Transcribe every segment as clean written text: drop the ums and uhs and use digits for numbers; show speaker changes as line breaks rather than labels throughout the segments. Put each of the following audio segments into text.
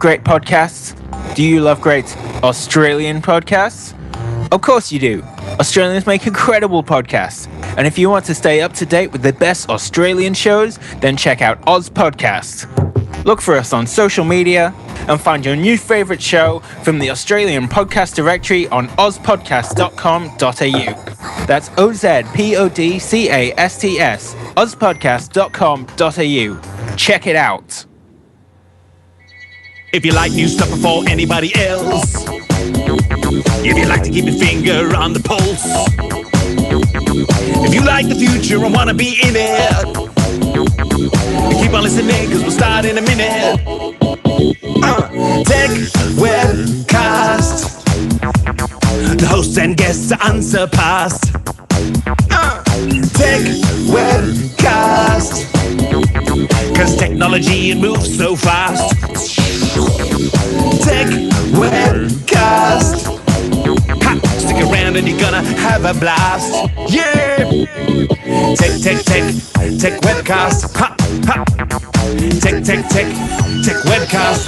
great podcasts? Do you love great Australian podcasts? Of course you do. Australians make incredible podcasts. And if you want to stay up to date with the best Australian shows, then check out Oz Podcast. Look for us on social media and find your new favourite show from the Australian podcast directory on ozpodcast.com.au. That's OZPODCASTS, ozpodcast.com.au. Check it out.
If you like new stuff before anybody else, if you like to keep your finger on the pulse, if you like the future and want to be in it, keep on listening because we'll start in a minute. Techwebcast, the hosts and guests are unsurpassed. Techwebcast, cause technology it moves so fast. Techwebcast, ha, stick around and you're gonna have a blast. Yeah, Techwebcast, ha, ha, Techwebcast.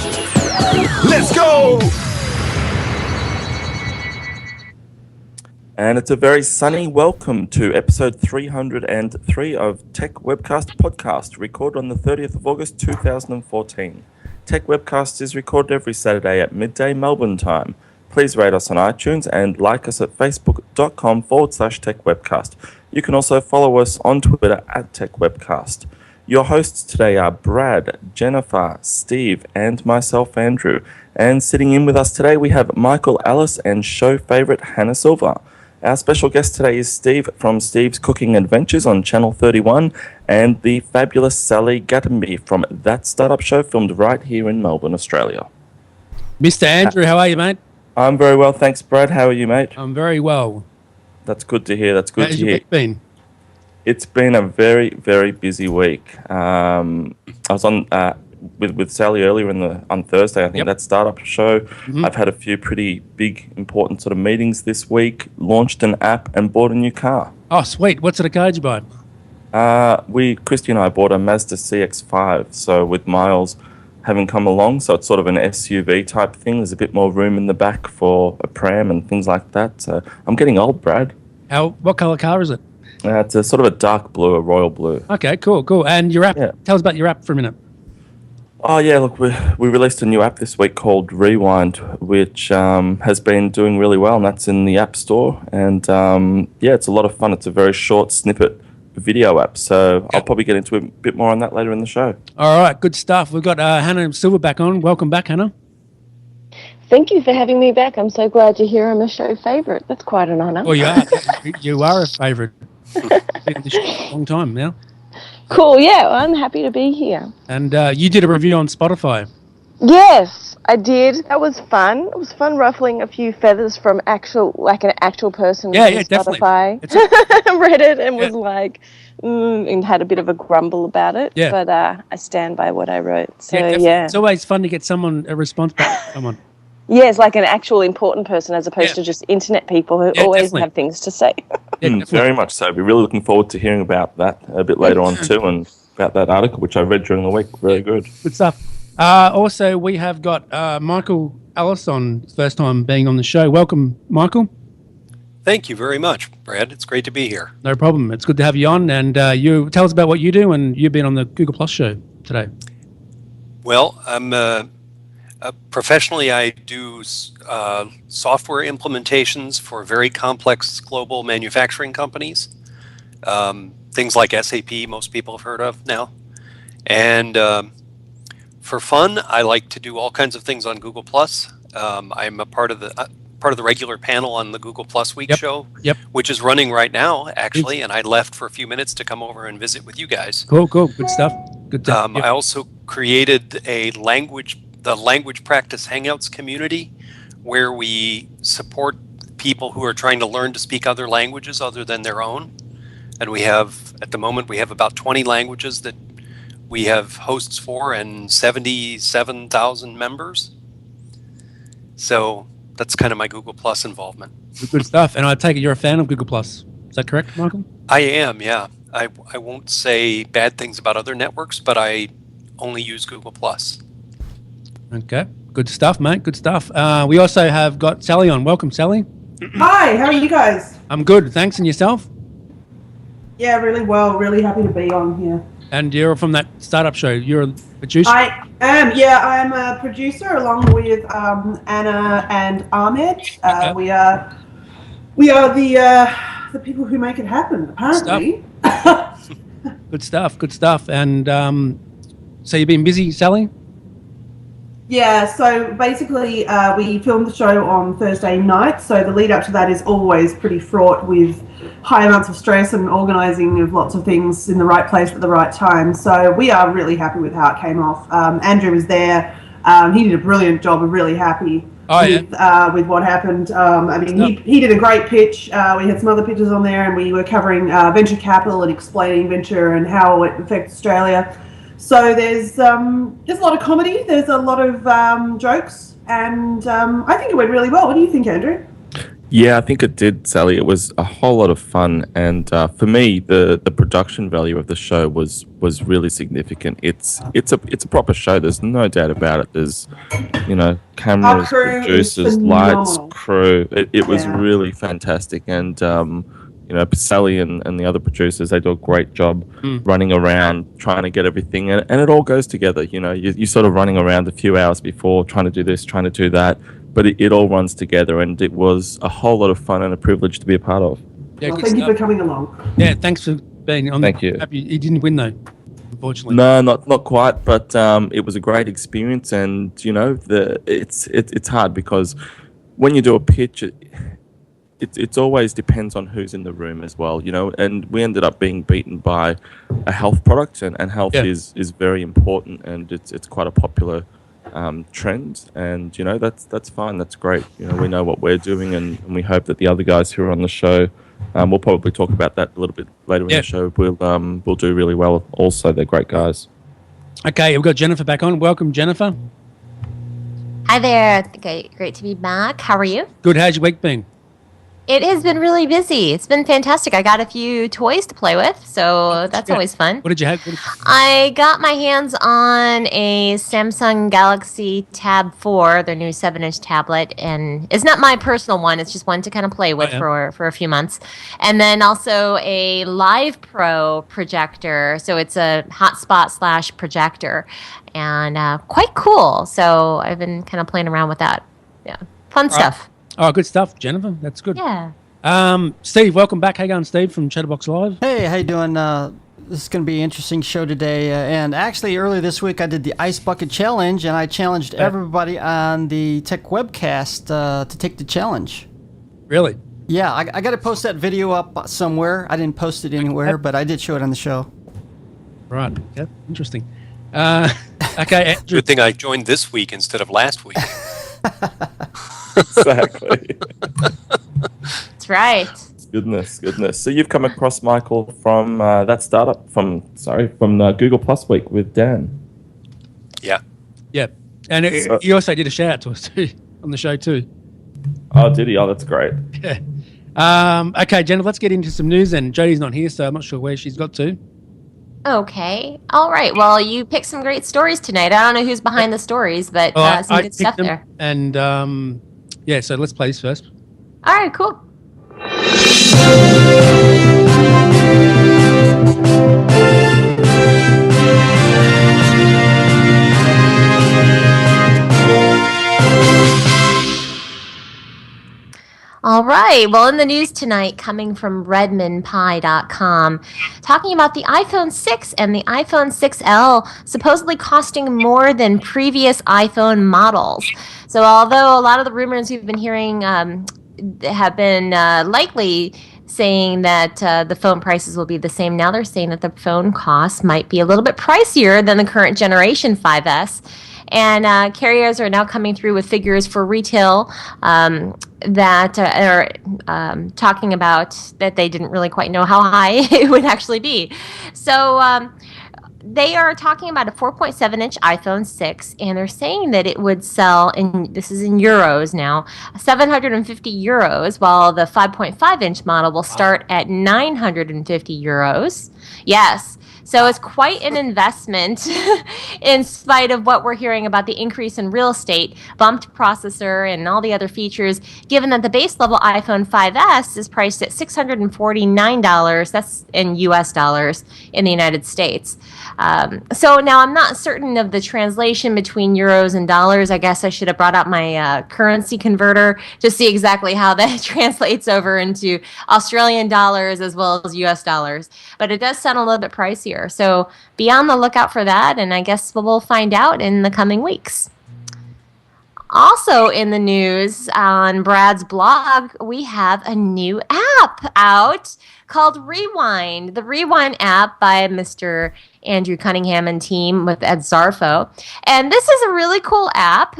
Let's go.
And it's a very sunny welcome to episode 303 of Techwebcast podcast, recorded on the 30th of August 2014. Techwebcast is recorded every Saturday at midday Melbourne time. Please rate us on iTunes and like us at facebook.com/Techwebcast. You can also follow us on Twitter at Techwebcast. Your hosts today are Brad, Jennifer, Steve, and myself, Andrew. And sitting in with us today, we have Michael Ellis and show favourite Hannah Silver. Our special guest today is Steve from Steve's Cooking Adventures on Channel 31 and the fabulous Sally Gattenby from That Startup Show, filmed right here in Melbourne, Australia.
Mr. Andrew, how are you, mate?
I'm very well, thanks, Brad. How are you, mate?
I'm very well.
That's good to hear.
How's your week been?
It's been a very, very busy week. I was on with Sally earlier on Thursday, I think, that startup show. Mm-hmm. I've had a few pretty big, important sort of meetings this week, launched an app and bought a new car.
Oh, sweet. What sort of car did you buy?
Christy and I bought a Mazda CX-5, so with miles having come along, so it's sort of an SUV type thing. There's a bit more room in the back for a pram and things like that. So I'm getting old, Brad.
What colour car is it?
It's a sort of a dark blue, a royal blue.
Okay, cool. And your app, Tell us about your app for a minute.
Oh, yeah, look, we released a new app this week called Rewind, which has been doing really well, and that's in the App Store. And, it's a lot of fun. It's a very short snippet video app, so I'll probably get into a bit more on that later in the show.
All right, good stuff. We've got Hannah Silver back on. Welcome back, Hannah.
Thank you for having me back. I'm so glad to hear I'm a show favourite. That's quite an honour.
Oh, you are. You are a favourite. Been on the show a long time now.
Cool, yeah, I'm happy to be here.
And you did a review on Spotify.
Yes, I did. That was fun. It was fun ruffling a few feathers from an actual person on Spotify. Read it and was like, and had a bit of a grumble about it. Yeah. But I stand by what I wrote. So, yeah.
It's always fun to get a response back from someone.
Yeah, it's like an actual important person as opposed to just internet people who always have things to say.
Very much so. We're really looking forward to hearing about that a bit later on too, and about that article, which I read during the week. Very good.
Good stuff. Also, we have got Michael Ellis on, first time being on the show. Welcome, Michael.
Thank you very much, Brad. It's great to be here.
No problem. It's good to have you on. And you tell us about what you do, and you've been on the Google Plus show today.
Well, I'm professionally, I do software implementations for very complex global manufacturing companies. Things like SAP, most people have heard of now. And for fun, I like to do all kinds of things on Google Plus. I'm a part of the regular panel on the Google Plus Week show, which is running right now, actually. And I left for a few minutes to come over and visit with you guys.
Cool. Good stuff.
I also created the Language Practice Hangouts community, where we support people who are trying to learn to speak other languages other than their own. And at the moment, we have about 20 languages that we have hosts for and 77,000 members. So that's kind of my Google Plus involvement.
Good stuff. And I take it you're a fan of Google Plus. Is that correct, Michael?
I am, yeah. I won't say bad things about other networks, but I only use Google Plus.
Okay. Good stuff, mate. Good stuff. We also have got Sally on. Welcome, Sally.
Hi, how are you guys?
I'm good. Thanks. And yourself?
Yeah, really well. Really happy to be on here.
And you're from that startup show. You're a producer?
I am. Yeah, I'm a producer along with Anna and Ahmed.
Okay.
We are the people who make it happen, apparently.
Good stuff. Good stuff. And so you've been busy, Sally?
Yeah, so basically we filmed the show on Thursday night, so the lead up to that is always pretty fraught with high amounts of stress and organising of lots of things in the right place at the right time. So we are really happy with how it came off. Andrew was there. He did a brilliant job. We're really happy with what happened. I mean, he did a great pitch. We had some other pitches on there, and we were covering venture capital and explaining venture and how it affects Australia. So there's a lot of comedy, there's a lot of jokes, and I think it went really well. What do you think, Andrew?
Yeah, I think it did, Sally. It was a whole lot of fun, and for me, the production value of the show was really significant. It's a proper show. There's no doubt about it. There's cameras, producers, lights, crew. It was really fantastic, and Sally and the other producers, they do a great job running around trying to get everything, and it all goes together. You're sort of running around a few hours before trying to do this, trying to do that, but it all runs together, and it was a whole lot of fun and a privilege to be a part of.
Yeah,
well, thank you for coming along.
Yeah, thanks for being on.
Thank you.
He didn't win though, unfortunately.
No, not quite, but it was a great experience, and it's hard because when you do a pitch, it always depends on who's in the room as well, and we ended up being beaten by a health product, and health is very important, and it's quite a popular trend, and that's fine, that's great. We know what we're doing, and we hope that the other guys who are on the show, we'll probably talk about that a little bit later in the show, will do really well also. They're great guys. Okay,
we've got Jennifer back on. Welcome, Jennifer.
Hi there. Great to be back. How are you?
Good. How's your week been?
It has been really busy. It's been fantastic. I got a few toys to play with, so that's always fun.
What did you have?
I got my hands on a Samsung Galaxy Tab 4, their new 7-inch tablet, and it's not my personal one. It's just one to kind of play with for a few months. And then also a Live Pro projector, so it's a hotspot / projector, and quite cool. So I've been kind of playing around with that. Yeah, fun stuff.
Oh, good stuff, Jennifer. That's good.
Yeah.
Steve, welcome back. How you going, Steve, from Chatterbox Live?
Hey, how you doing? This is going to be an interesting show today. And actually, earlier this week, I did the Ice Bucket Challenge, and I challenged everybody on the Techwebcast to take the challenge.
Really?
Yeah, I got to post that video up somewhere. I didn't post it anywhere, but I did show it on the show.
Right. Yeah, interesting. Okay.
Good thing I joined this week instead of last week.
Exactly.
That's right.
Goodness. So you've come across Michael from that startup from Google Plus Week with Dan.
Yeah.
Yeah, and he also did a shout out to us too on the show too.
Oh, did he? Oh, that's great.
Yeah. Okay, Jennifer, let's get into some news. And Jodie's not here, so I'm not sure where she's got to.
Okay. All right. Well, you picked some great stories tonight. I don't know who's behind the stories, but some good stuff there.
And so let's play this first.
All right, cool. All right. Well, in the news tonight, coming from redmondpie.com, talking about the iPhone 6 and the iPhone 6L supposedly costing more than previous iPhone models. So although a lot of the rumors we've been hearing have been likely saying that the phone prices will be the same, now they're saying that the phone costs might be a little bit pricier than the current generation 5S. And carriers are now coming through with figures for retail that are talking about that they didn't really quite know how high it would actually be. So they are talking about a 4.7-inch iPhone 6, and they're saying that it would sell, this is in euros now, 750 euros, while the 5.5-inch model will start at 950 euros. Yes. So it's quite an investment in spite of what we're hearing about the increase in real estate, bumped processor, and all the other features, given that the base level iPhone 5S is priced at $649. That's in US dollars in the United States. So now I'm not certain of the translation between euros and dollars. I guess I should have brought out my currency converter to see exactly how that translates over into Australian dollars as well as US dollars. But it does sound a little bit pricier. So be on the lookout for that, and I guess we'll find out in the coming weeks. Also in the news on Brad's blog, we have a new app out called Rewind. The Rewind app by Mr. Andrew Cunningham and team with Ed Zarfo. And this is a really cool app.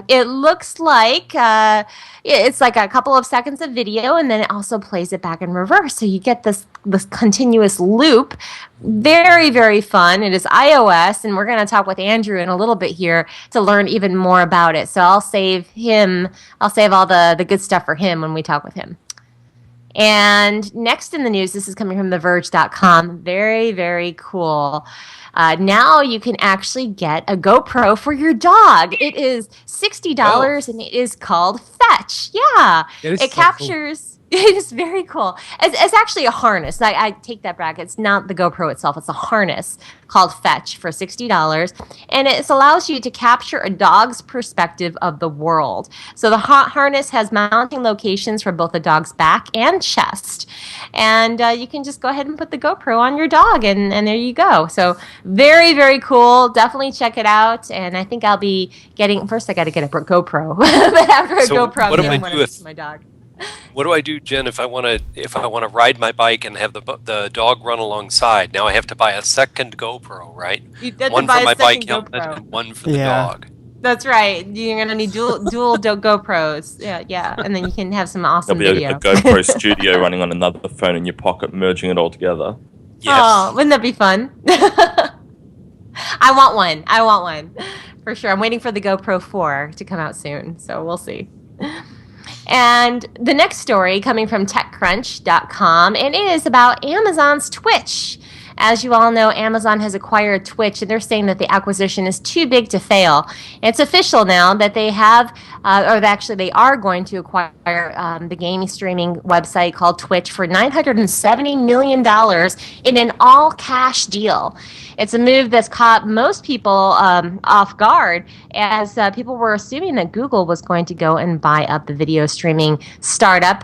It looks like it's like a couple of seconds of video, and then it also plays it back in reverse. So you get this continuous loop. Very, very fun. It is iOS, and we're going to talk with Andrew in a little bit here to learn even more about it. So I'll save all the good stuff for him when we talk with him. And next in the news, this is coming from TheVerge.com. Very, very cool. Now you can actually get a GoPro for your dog. It is $60 and it is called Fetch. Yeah. It captures... Cool. It is very cool. It's actually a harness. I take that back. It's not the GoPro itself. It's a harness called Fetch for $60. And it allows you to capture a dog's perspective of the world. So the harness has mounting locations for both the dog's back and chest. And you can just go ahead and put the GoPro on your dog, and there you go. So very, very cool. Definitely check it out. And I think I'll be getting... First, I got to get a GoPro. But after a GoPro, I'm getting one for my dog.
What do I do, Jen, if I want to ride my bike and have the dog run alongside? Now I have to buy a second GoPro, right? One for my bike helmet and one for the dog.
That's right. You're gonna need dual GoPros. Yeah, and then you can have some awesome video.
There'll be a GoPro Studio running on another phone in your pocket, merging it all together.
Yes.
Oh, wouldn't that be fun? I want one for sure. I'm waiting for the GoPro 4 to come out soon, so we'll see. And the next story coming from TechCrunch.com, and it is about Amazon's Twitch. As you all know, Amazon has acquired Twitch, and they're saying that the acquisition is too big to fail. It's official now that they have, they are going to acquire the gaming streaming website called Twitch for $970 million in an all-cash deal. It's a move that's caught most people off guard, as people were assuming that Google was going to go and buy up the video streaming startup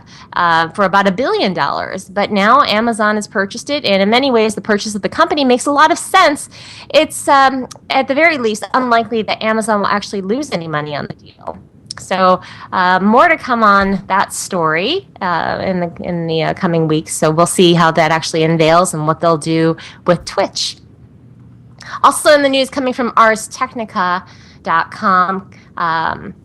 for about $1 billion. But now Amazon has purchased it, and in many ways the purchase of the company makes a lot of sense. It's, at the very least, unlikely that Amazon will actually lose any money on the deal. So more to come on that story in the coming weeks. So we'll see how that actually unveils and what they'll do with Twitch. Also in the news coming from ArsTechnica.com.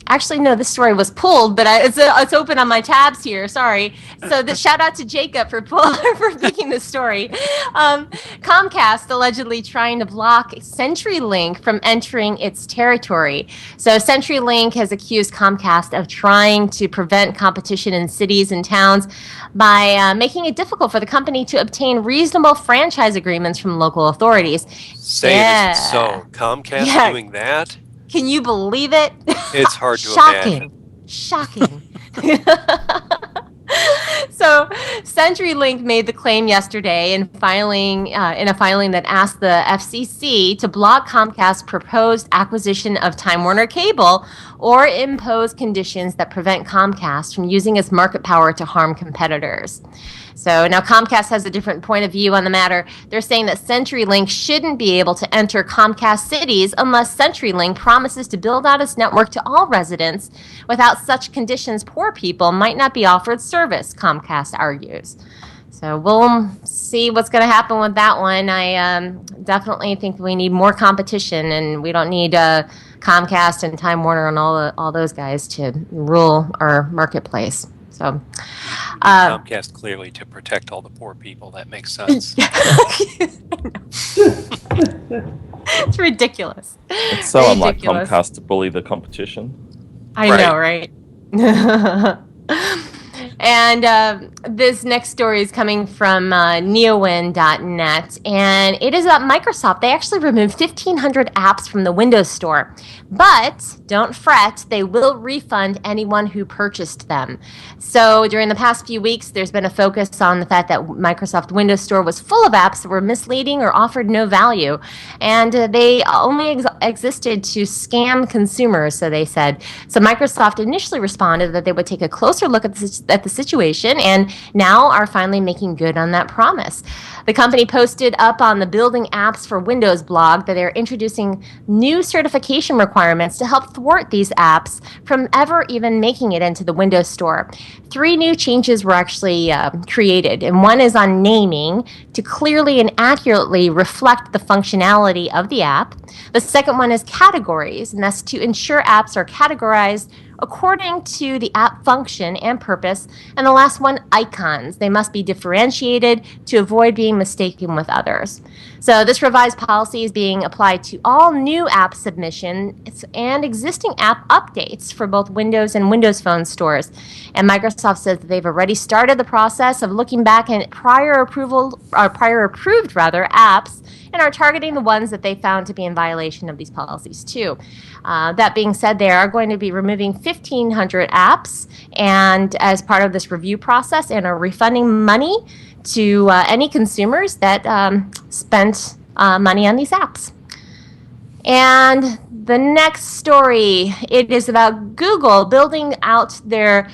Actually, no, this story was pulled, but it's open on my tabs here. Sorry. So the shout out to Jacob for picking this story. Comcast allegedly trying to block CenturyLink from entering its territory. So CenturyLink has accused Comcast of trying to prevent competition in cities and towns by making it difficult for the company to obtain reasonable franchise agreements from local authorities.
Say it isn't so. Comcast doing that?
Can you believe it?
It's hard to imagine.
Shocking. So CenturyLink made the claim yesterday in a filing that asked the FCC to block Comcast's proposed acquisition of Time Warner Cable or impose conditions that prevent Comcast from using its market power to harm competitors. So now Comcast has a different point of view on the matter. They're saying that CenturyLink shouldn't be able to enter Comcast cities unless CenturyLink promises to build out its network to all residents. Without such conditions, poor people might not be offered service, Comcast argues. So we'll see what's going to happen with that one. I definitely think we need more competition, and we don't need Comcast and Time Warner and all those guys to rule our marketplace. So
Comcast clearly to protect all the poor people. That makes sense.
It's ridiculous.
It's so unlike Comcast to bully the competition.
I know, right? And this next story is coming from neowin.net, and it is about Microsoft. They actually removed 1,500 apps from the Windows Store. But don't fret, they will refund anyone who purchased them. So during the past few weeks, there's been a focus on the fact that Microsoft Windows Store was full of apps that were misleading or offered no value. And they only existed to scam consumers, so they said. So Microsoft initially responded that they would take a closer look at the situation, and now are finally making good on that promise. The company posted up on the Building Apps for Windows blog that they're introducing new certification requirements to help thwart these apps from ever even making it into the Windows Store. 3 new changes were actually created, and one is on naming to clearly and accurately reflect the functionality of the app. The second one is categories, and that's to ensure apps are categorized according to the app function and purpose. And the last one, icons. They must be differentiated to avoid being mistaken with others. So this revised policy is being applied to all new app submissions and existing app updates for both Windows and Windows Phone stores. And Microsoft says that they've already started the process of looking back at prior approved apps, and are targeting the ones that they found to be in violation of these policies too. That being said, they are going to be removing 1,500 apps and as part of this review process, and are refunding money to any consumers that spent money on these apps. And the next story, it is about Google building out their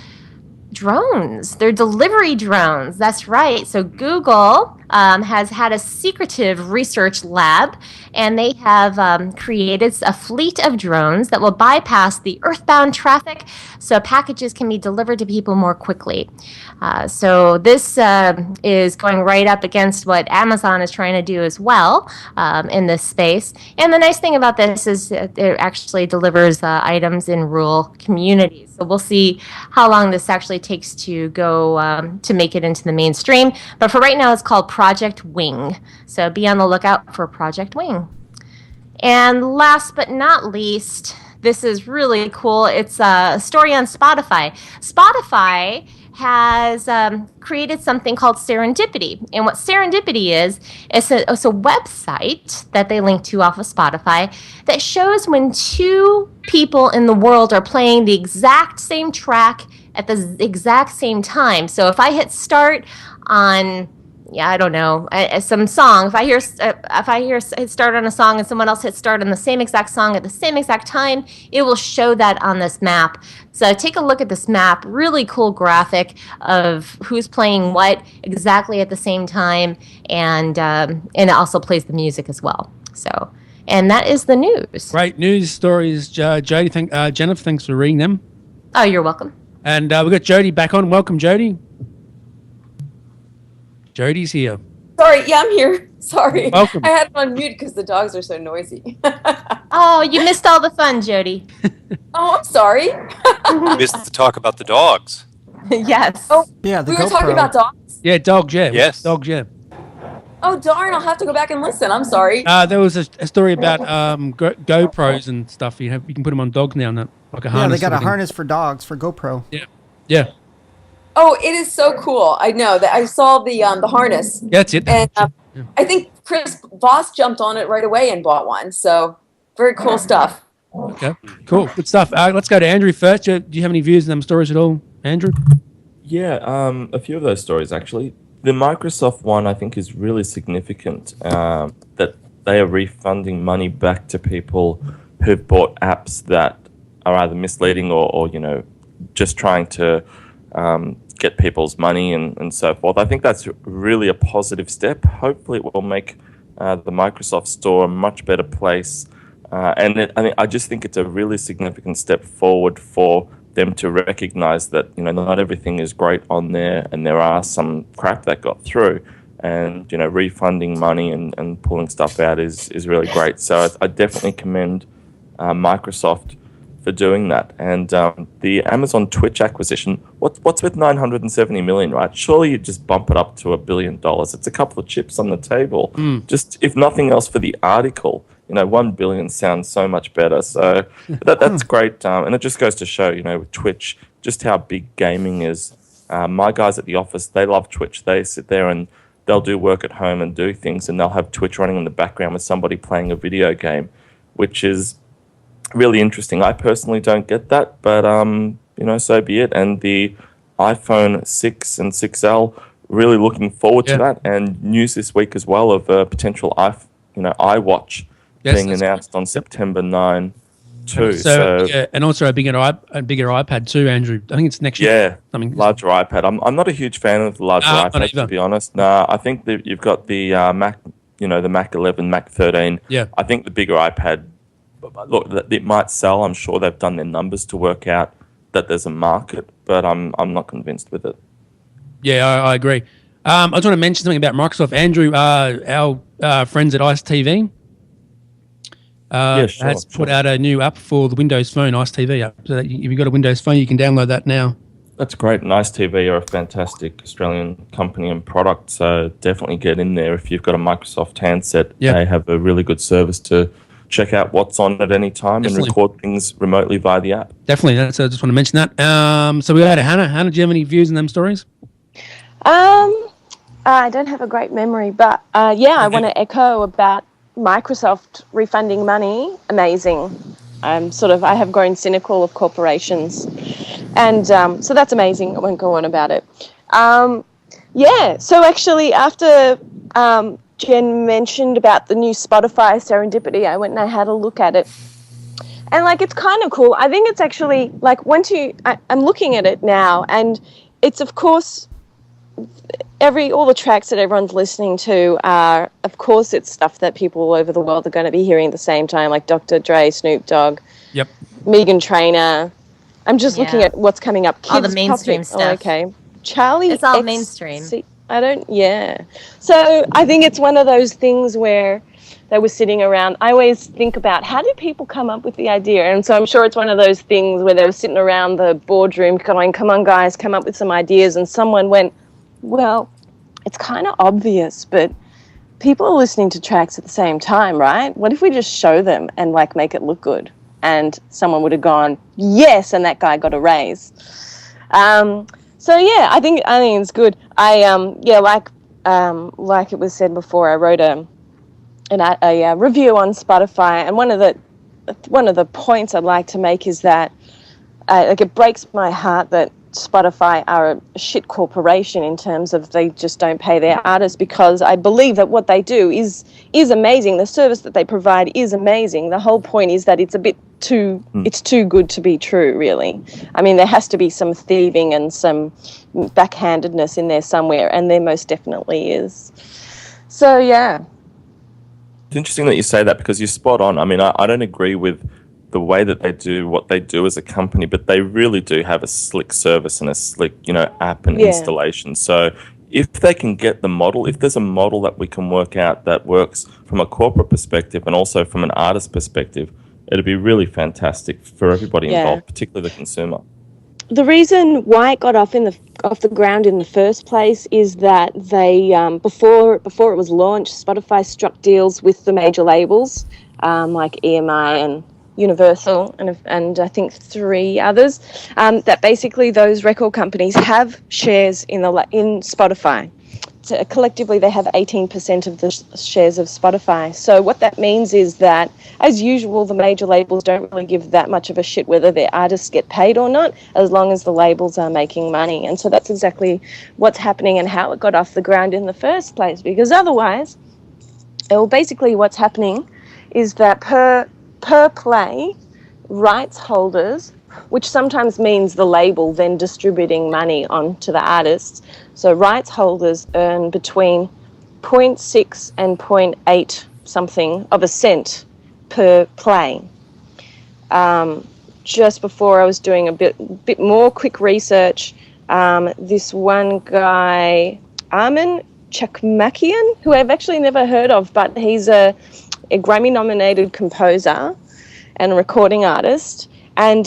drones, their delivery drones. That's right. So Google has had a secretive research lab, and they have created a fleet of drones that will bypass the earthbound traffic so packages can be delivered to people more quickly. So this is going right up against what Amazon is trying to do as well in this space. And the nice thing about this is it actually delivers items in rural communities. So we'll see how long this actually takes to go to make it into the mainstream. But for right now, it's called Project Wing. So be on the lookout for Project Wing. And last but not least, this is really cool. It's a story on Spotify. Spotify has created something called Serendipity. And what Serendipity is, it's a website that they link to off of Spotify that shows when 2 people in the world are playing the exact same track at the exact same time. So if I hit start on, I don't know, some song, if I hear hit start on a song and someone else hits start on the same exact song at the same exact time, it will show that on this map. So take a look at this map, really cool graphic of who's playing what exactly at the same time, and it also plays the music as well. So, and that is the news.
Great news stories, Jody. Jennifer, thanks for reading them.
Oh, you're welcome.
And we've got Jody back on. Welcome, Jody. Jody's here.
Sorry, yeah, I'm here. Sorry.
Welcome.
I had it on mute because the dogs are so noisy.
Oh, you missed all the fun, Jody.
Oh, I'm sorry.
You missed the talk about the dogs.
Yes.
Oh,
Yeah,
we were talking about dogs?
Yeah, Dog Jam.
Yes.
Dog Jam.
Oh, darn, I'll have to go back and listen. I'm sorry.
There was a story about GoPros and stuff. You can put them on dogs now, like a harness.
Yeah, they got a harness for dogs for GoPro.
Yeah.
Oh, it is so cool. I know that I saw the harness.
Yeah, that's it.
And I think Chris Voss jumped on it right away and bought one. So very cool stuff.
Okay, cool. Good stuff. Let's go to Andrew first. Do you have any views on them stories at all, Andrew?
Yeah, a few of those stories, actually. The Microsoft one, I think, is really significant, that they are refunding money back to people who've bought apps that are either misleading or just trying to get people's money and so forth. I think that's really a positive step. Hopefully it will make the Microsoft Store a much better place. I just think it's a really significant step forward for them to recognize that, not everything is great on there, and there are some crap that got through, and, refunding money and pulling stuff out is really great. So I definitely commend Microsoft for doing that. And the Amazon Twitch acquisition, what's with 970 million, right? Surely you just bump it up to $1 billion. It's a couple of chips on the table. Just, if nothing else, for the article, 1 billion sounds so much better. So that's great. And it just goes to show, with Twitch, just how big gaming is My guys at the office, they love Twitch. They sit there and they'll do work at home and do things, and they'll have Twitch running in the background with somebody playing a video game, which is really interesting. I personally don't get that, but so be it. And the iPhone 6 and 6L, really looking forward to that. And news this week as well of a potential iWatch being announced on September 9 too.
And also a bigger iPad too, Andrew. I think it's next year.
Yeah, larger iPad. I'm not a huge fan of the larger iPad, to be honest. No, I think that you've got the Mac, the Mac 11, Mac 13.
Yeah.
I think the bigger iPad, look, it might sell. I'm sure they've done their numbers to work out that there's a market, but I'm not convinced with it.
Yeah, I agree. I just want to mention something about Microsoft. Andrew, our friends at Ice TV, has put out a new app for the Windows Phone, Ice TV app. So that if you've got a Windows Phone, you can download that now.
That's great. And Ice TV are a fantastic Australian company and product, so definitely get in there. If you've got a Microsoft handset, they have a really good service to check out what's on at any time and record things remotely via the app.
Definitely. I just want to mention that. So we had Hannah. Hannah, do you have any views on them stories?
I don't have a great memory, but I want to echo about Microsoft refunding money. Amazing. I have grown cynical of corporations, and so that's amazing. I won't go on about it. So actually, after Jen mentioned about the new Spotify Serendipity, I went and I had a look at it, and it's kind of cool. I think it's actually I'm looking at it now, and it's of course all the tracks that everyone's listening to are, of course, it's stuff that people all over the world are going to be hearing at the same time, like Dr. Dre, Snoop Dogg, Meghan Trainor. I'm just looking at what's coming up.
All the mainstream stuff.
Oh, okay. Charlie.
It's all mainstream.
So I think it's one of those things where they were sitting around. I always think about how did people come up with the idea? And so I'm sure it's one of those things where they were sitting around the boardroom going, come on, guys, come up with some ideas. And someone went, well, it's kind of obvious, but people are listening to tracks at the same time, right? What if we just show them and make it look good? And someone would have gone, yes, and that guy got a raise. I think it's good. Like it was said before, I wrote a review on Spotify, and one of the points I'd like to make is that it breaks my heart that Spotify are a shit corporation in terms of they just don't pay their artists, because I believe that what they do is amazing. The service that they provide is amazing. The whole point is that it's a bit it's too good to be true, really. I mean, there has to be some thieving and some backhandedness in there somewhere, and there most definitely is. So, yeah.
It's interesting that you say that, because you're spot on. I mean, I don't agree with the way that they do what they do as a company, but they really do have a slick service and a slick, app and installation. So if they can get the model, if there's a model that we can work out that works from a corporate perspective and also from an artist perspective, it'd be really fantastic for everybody involved, particularly the consumer.
The reason why it got off the ground in the first place is that they before it was launched, Spotify struck deals with the major labels like EMI and Universal and I think 3 others, that basically those record companies have shares in Spotify. So collectively, they have 18% of the shares of Spotify. So what that means is that, as usual, the major labels don't really give that much of a shit whether their artists get paid or not, as long as the labels are making money. And so that's exactly what's happening and how it got off the ground in the first place. Because otherwise, basically what's happening is that per play, rights holders, which sometimes means the label then distributing money onto the artists. So rights holders earn between 0.6 and 0.8 something of a cent per play. Just before I was doing a bit more quick research, this one guy, Armin Chakmakian, who I've actually never heard of, but he's a Grammy-nominated composer and recording artist. And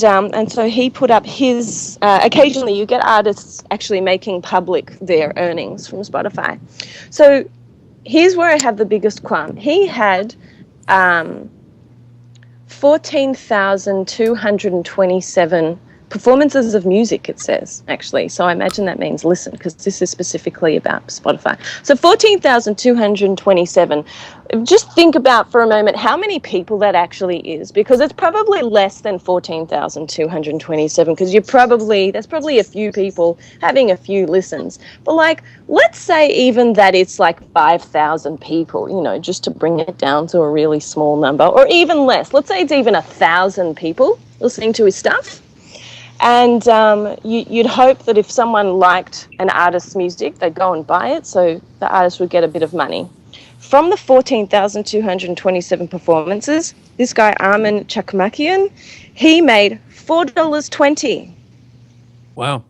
so he put up his, occasionally you get artists actually making public their earnings from Spotify. So here's where I have the biggest qualm. He had 14,227 performances of music, it says, actually. So I imagine that means listen, because this is specifically about Spotify. So 14,227. Just think about for a moment how many people that actually is, because it's probably less than 14,227, because there's probably a few people having a few listens. But like, let's say even that it's like 5,000 people, you know, just to bring it down to a really small number, or even less. Let's say it's even 1,000 people listening to his stuff. And you'd hope that if someone liked an artist's music, they'd go and buy it, so the artist would get a bit of money. From the 14,227 performances, this guy, Armin Chakmakian, he made $4.20.
Wow.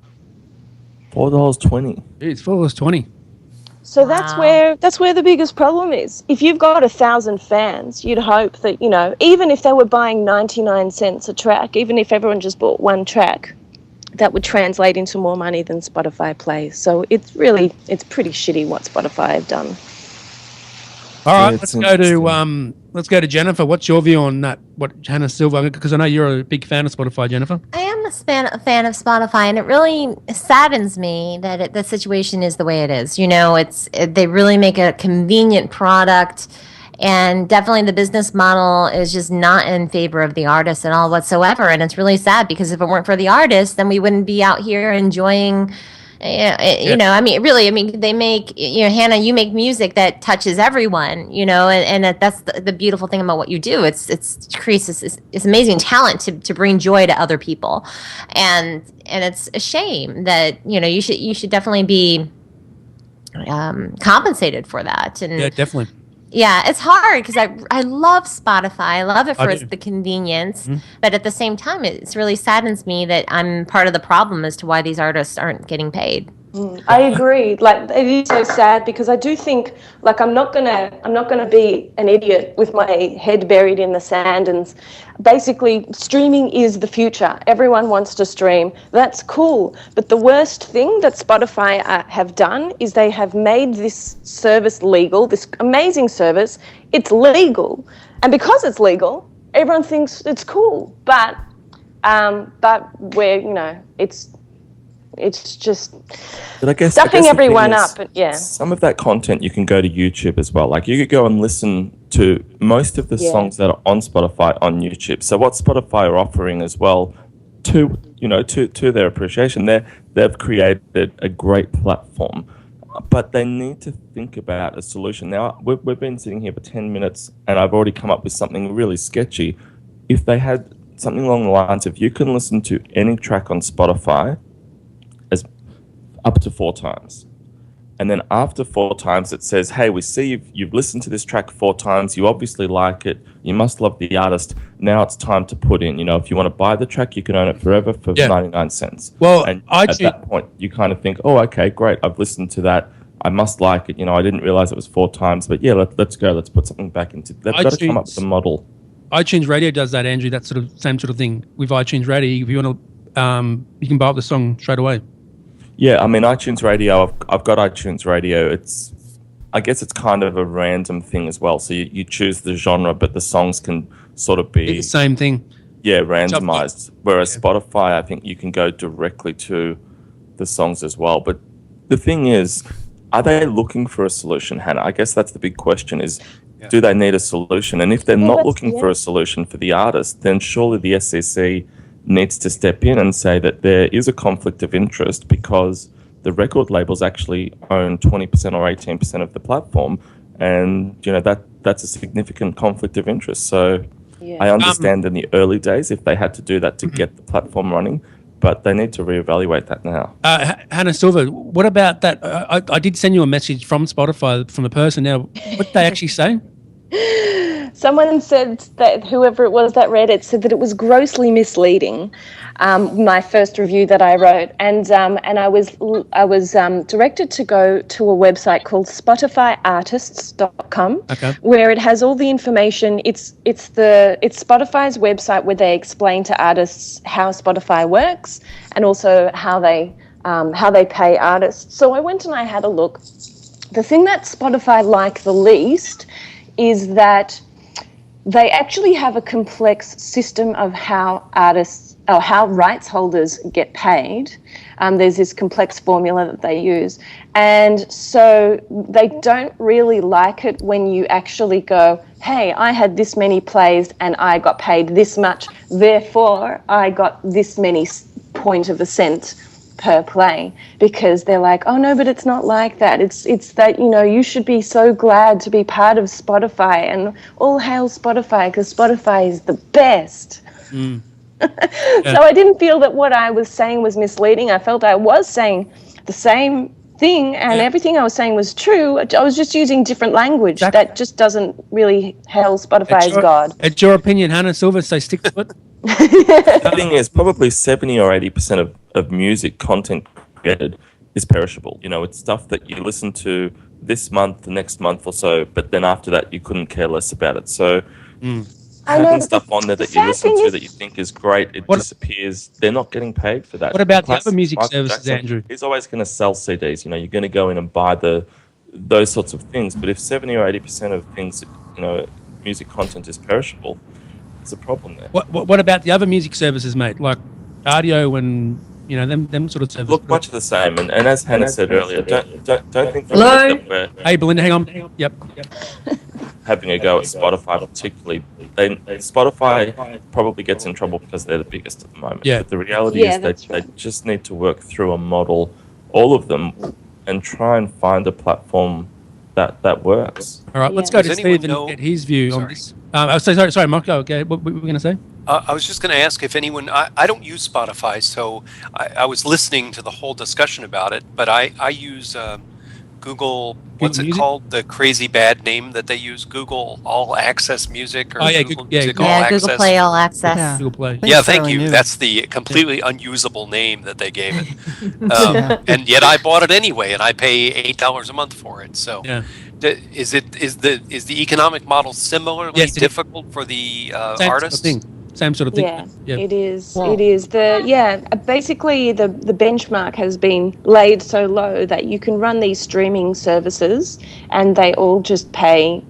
$4.20.
It's $4.20.
So that's where the biggest problem is. If you've got 1,000 fans, you'd hope that, you know, even if they were buying 99 cents a track, even if everyone just bought one track, that would translate into more money than Spotify plays. So it's pretty shitty what Spotify have done.
All right, let's go to Jennifer. What's your view on that? What Hannah Silver? Because I know you're a big fan of Spotify, Jennifer.
I am a fan of Spotify, and it really saddens me that the situation is the way it is. You know, they really make a convenient product, and definitely the business model is just not in favor of the artist at all whatsoever. And it's really sad, because if it weren't for the artist, then we wouldn't be out here enjoying. You know, I mean, they make, you know, Hannah, you make music that touches everyone, you know, and that's the beautiful thing about what you do. It creates this amazing talent to bring joy to other people, and it's a shame that, you know, you should definitely be compensated for that. And
yeah, definitely.
Yeah, it's hard because I love Spotify. I love it for the convenience, but at the same time, it really saddens me that I'm part of the problem as to why these artists aren't getting paid.
I agree. Like, it is so sad, because I do think, like, I'm not gonna be an idiot with my head buried in the sand. And basically, streaming is the future. Everyone wants to stream. That's cool. But the worst thing that Spotify have done is they have made this service legal. This amazing service, it's legal, and because it's legal, everyone thinks it's cool. But where, you know, it's just stuffing everyone up. But yeah,
some of that content you can go to YouTube as well. Like, you could go and listen to most of the songs that are on Spotify on YouTube. So what Spotify are offering as well, to their appreciation, they've created a great platform, but they need to think about a solution. Now, we've been sitting here for 10 minutes, and I've already come up with something really sketchy. If they had something along the lines of, you can listen to any track on Spotify as up to 4 times. And then after 4 times, it says, hey, we see you've listened to this track 4 times. You obviously like it. You must love the artist. Now it's time to put in, if you want to buy the track, you can own it forever for 99 cents.
Well,
and at that point, you kind of think, oh, okay, great. I've listened to that. I must like it. I didn't realize it was 4 times. But yeah, let's go. Let's put something back into. They've got to come up with a model.
iTunes Radio does that, Andrew. That same sort of thing with iTunes Radio. If you want to, you can buy up the song straight away.
Yeah, I mean, iTunes Radio, I've got iTunes Radio. I guess it's kind of a random thing as well. So you choose the genre, but the songs can sort of be
the same thing.
Yeah, randomized. Whereas Spotify, I think you can go directly to the songs as well. But the thing is, are they looking for a solution, Hannah? I guess that's the big question is, do they need a solution? And if they're not looking for a solution for the artist, then surely the SEC needs to step in and say that there is a conflict of interest, because the record labels actually own 20% or 18% of the platform, and that's a significant conflict of interest. So I understand in the early days if they had to do that to get the platform running, but they need to reevaluate that now.
Hannah Silver, what about that? I did send you a message from Spotify from a person. Now, what did they actually say?
Someone said that, whoever it was that read it, said that it was grossly misleading, my first review that I wrote, and I was directed to go to a website called SpotifyArtists.com, where it has all the information. It's Spotify's website where they explain to artists how Spotify works and also how they pay artists. So I went and I had a look. The thing that Spotify like the least is that they actually have a complex system of how artists how rights holders get paid. There's this complex formula that they use. And so they don't really like it when you actually go, hey, I had this many plays and I got paid this much, therefore I got this many point of a cent per play, because they're like, oh no, but it's not like that. It's that, you should be so glad to be part of Spotify, and all hail Spotify, because Spotify is the best. So I didn't feel that what I was saying was misleading. I felt I was saying the same thing, and everything I was saying was true. I was just using different language. That just doesn't really hail Spotify as God.
It's your opinion, Hannah Silver, so stick to it.
The thing is, probably 70 or 80% of music content created is perishable. It's stuff that you listen to this month, the next month or so, but then after that you couldn't care less about it. So having stuff on there that you listen to that you think is great, it disappears. They're not getting paid for that.
What about the other music services, Andrew?
He's always going to sell CDs. You're going to go in and buy those sorts of things. But if 70 or 80% of things, music content is perishable, there's a problem there.
What about the other music services, mate? Like audio and them sort of services.
Look, much the same. And as Hannah said earlier, don't think for
Hello?
that we're
Hey, Belinda, hang on. Yep.
having a go at Spotify, particularly. Spotify probably gets in trouble because they're the biggest at the moment.
Yeah.
But the reality is that they just need to work through a model, all of them, and try and find a platform that works.
All right, let's go to Steve and get his view on this. Sorry, Marco. Okay, what were we going to say?
I was just going to ask if anyone. I don't use Spotify, so I was listening to the whole discussion about it. But I use Google. What's it called? The crazy bad name that they use. Google All Access Music. Or
Google Play All Access.
Yeah. Google Play.
Yeah, thank you. That's the completely unusable name that they gave it. And yet I bought it anyway, and I pay $8 a month for it. So, is the economic model similarly difficult for the artists?
Same sort of thing.
Yeah, it is. Wow. It is. Basically the benchmark has been laid so low that you can run these streaming services and they all just pay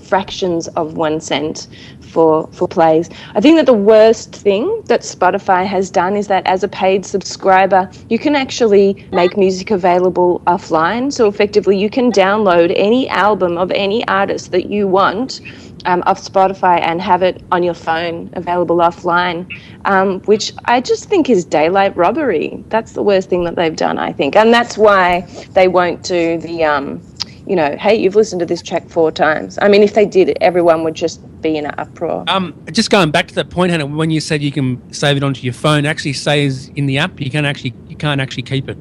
fractions of 1 cent for plays. I think that the worst thing that Spotify has done is that as a paid subscriber, you can actually make music available offline. So effectively you can download any album of any artist that you want off Spotify and have it on your phone available offline, which I just think is daylight robbery. That's the worst thing that they've done, I think. And that's why they won't do the, hey, you've listened to this track 4 times. I mean, if they did it, everyone would just be in an uproar.
Just going back to that point, Hannah, when you said you can save it onto your phone, it actually says in the app you can't actually keep it.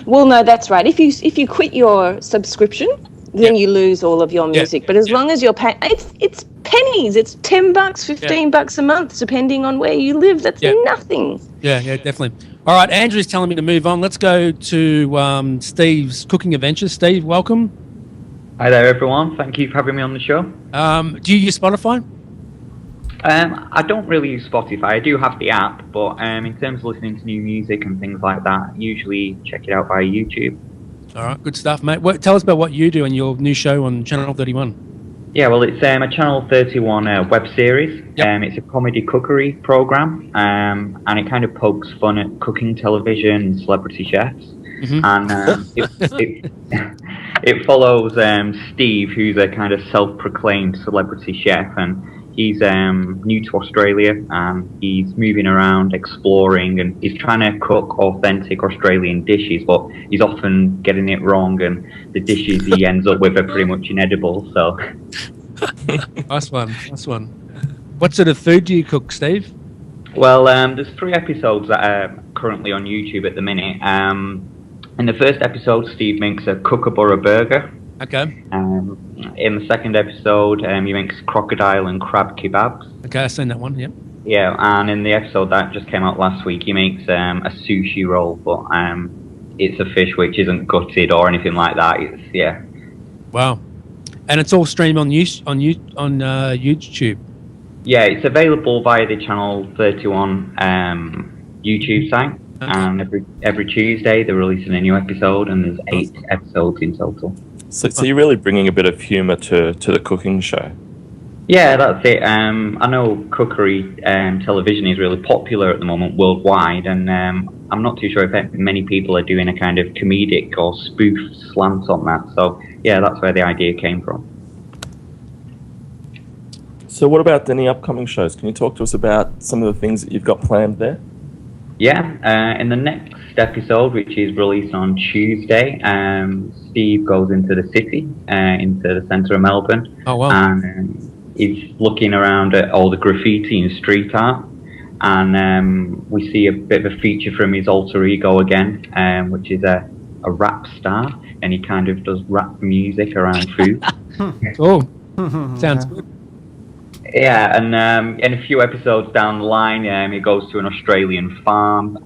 Well, no, that's right. If you quit your subscription, then you lose all of your music. But as long as you're paying, it's pennies. It's $10, $15 a month, depending on where you live. That's nothing.
Yeah, definitely. All right, Andrew's telling me to move on. Let's go to Steve's cooking adventures. Steve, welcome.
Hi there, everyone. Thank you for having me on the show.
Do you use Spotify?
I don't really use Spotify. I do have the app, but in terms of listening to new music and things like that, I usually check it out via YouTube.
All right, good stuff, mate. Tell us about what you do and your new show on Channel 31.
Yeah, well, it's a Channel 31 web series.
Yep.
It's a comedy cookery program, and it kind of pokes fun at cooking television and celebrity chefs.
Mm-hmm.
And it follows Steve, who's a kind of self-proclaimed celebrity chef, and he's new to Australia, and he's moving around, exploring, and he's trying to cook authentic Australian dishes, but he's often getting it wrong, and the dishes he ends up with are pretty much inedible. So,
nice one. What sort of food do you cook, Steve?
Well, there's 3 episodes that are currently on YouTube at the minute. In the first episode, Steve makes a kookaburra burger.
Okay.
In the second episode, he makes crocodile and crab kebabs.
Okay, I've seen that one, yep.
Yeah, and in the episode that just came out last week, he makes a sushi roll, but it's a fish which isn't gutted or anything like that.
Wow. And it's all streamed on YouTube?
Yeah, it's available via the Channel 31 YouTube site. Okay. And every Tuesday they're releasing a new episode, and there's 8 episodes in total.
So you're really bringing a bit of humour to the cooking show.
Yeah, that's it. I know cookery television is really popular at the moment worldwide, and I'm not too sure if many people are doing a kind of comedic or spoof slant on that. So, yeah, that's where the idea came from.
So what about any upcoming shows? Can you talk to us about some of the things that you've got planned there?
Yeah, in the next episode, which is released on Tuesday, Steve goes into the city, into the centre of Melbourne.
Oh, wow.
And he's looking around at all the graffiti and street art. And we see a bit of a feature from his alter ego again, which is a rap star. And he kind of does rap music around food.
Oh, sounds good.
Yeah, and in a few episodes down the line, he goes to an Australian farm,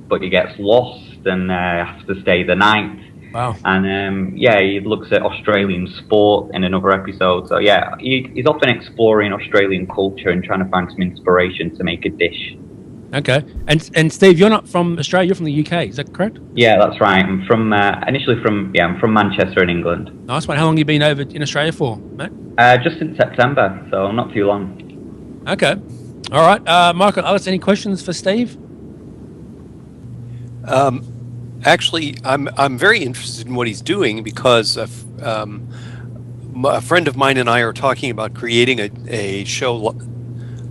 but he gets lost and has to stay the night.
Wow.
And he looks at Australian sport in another episode. So yeah, he's often exploring Australian culture and trying to find some inspiration to make a dish.
Okay. And Steve, you're not from Australia, you're from the UK, is that correct?
Yeah, that's right. I'm from initially from Manchester in England.
Nice one. How long have you been over in Australia for, mate?
Just since September, so not too long.
Okay. All right. Michael, Alice, any questions for Steve?
Actually, I'm very interested in what he's doing because a friend of mine and I are talking about creating a show,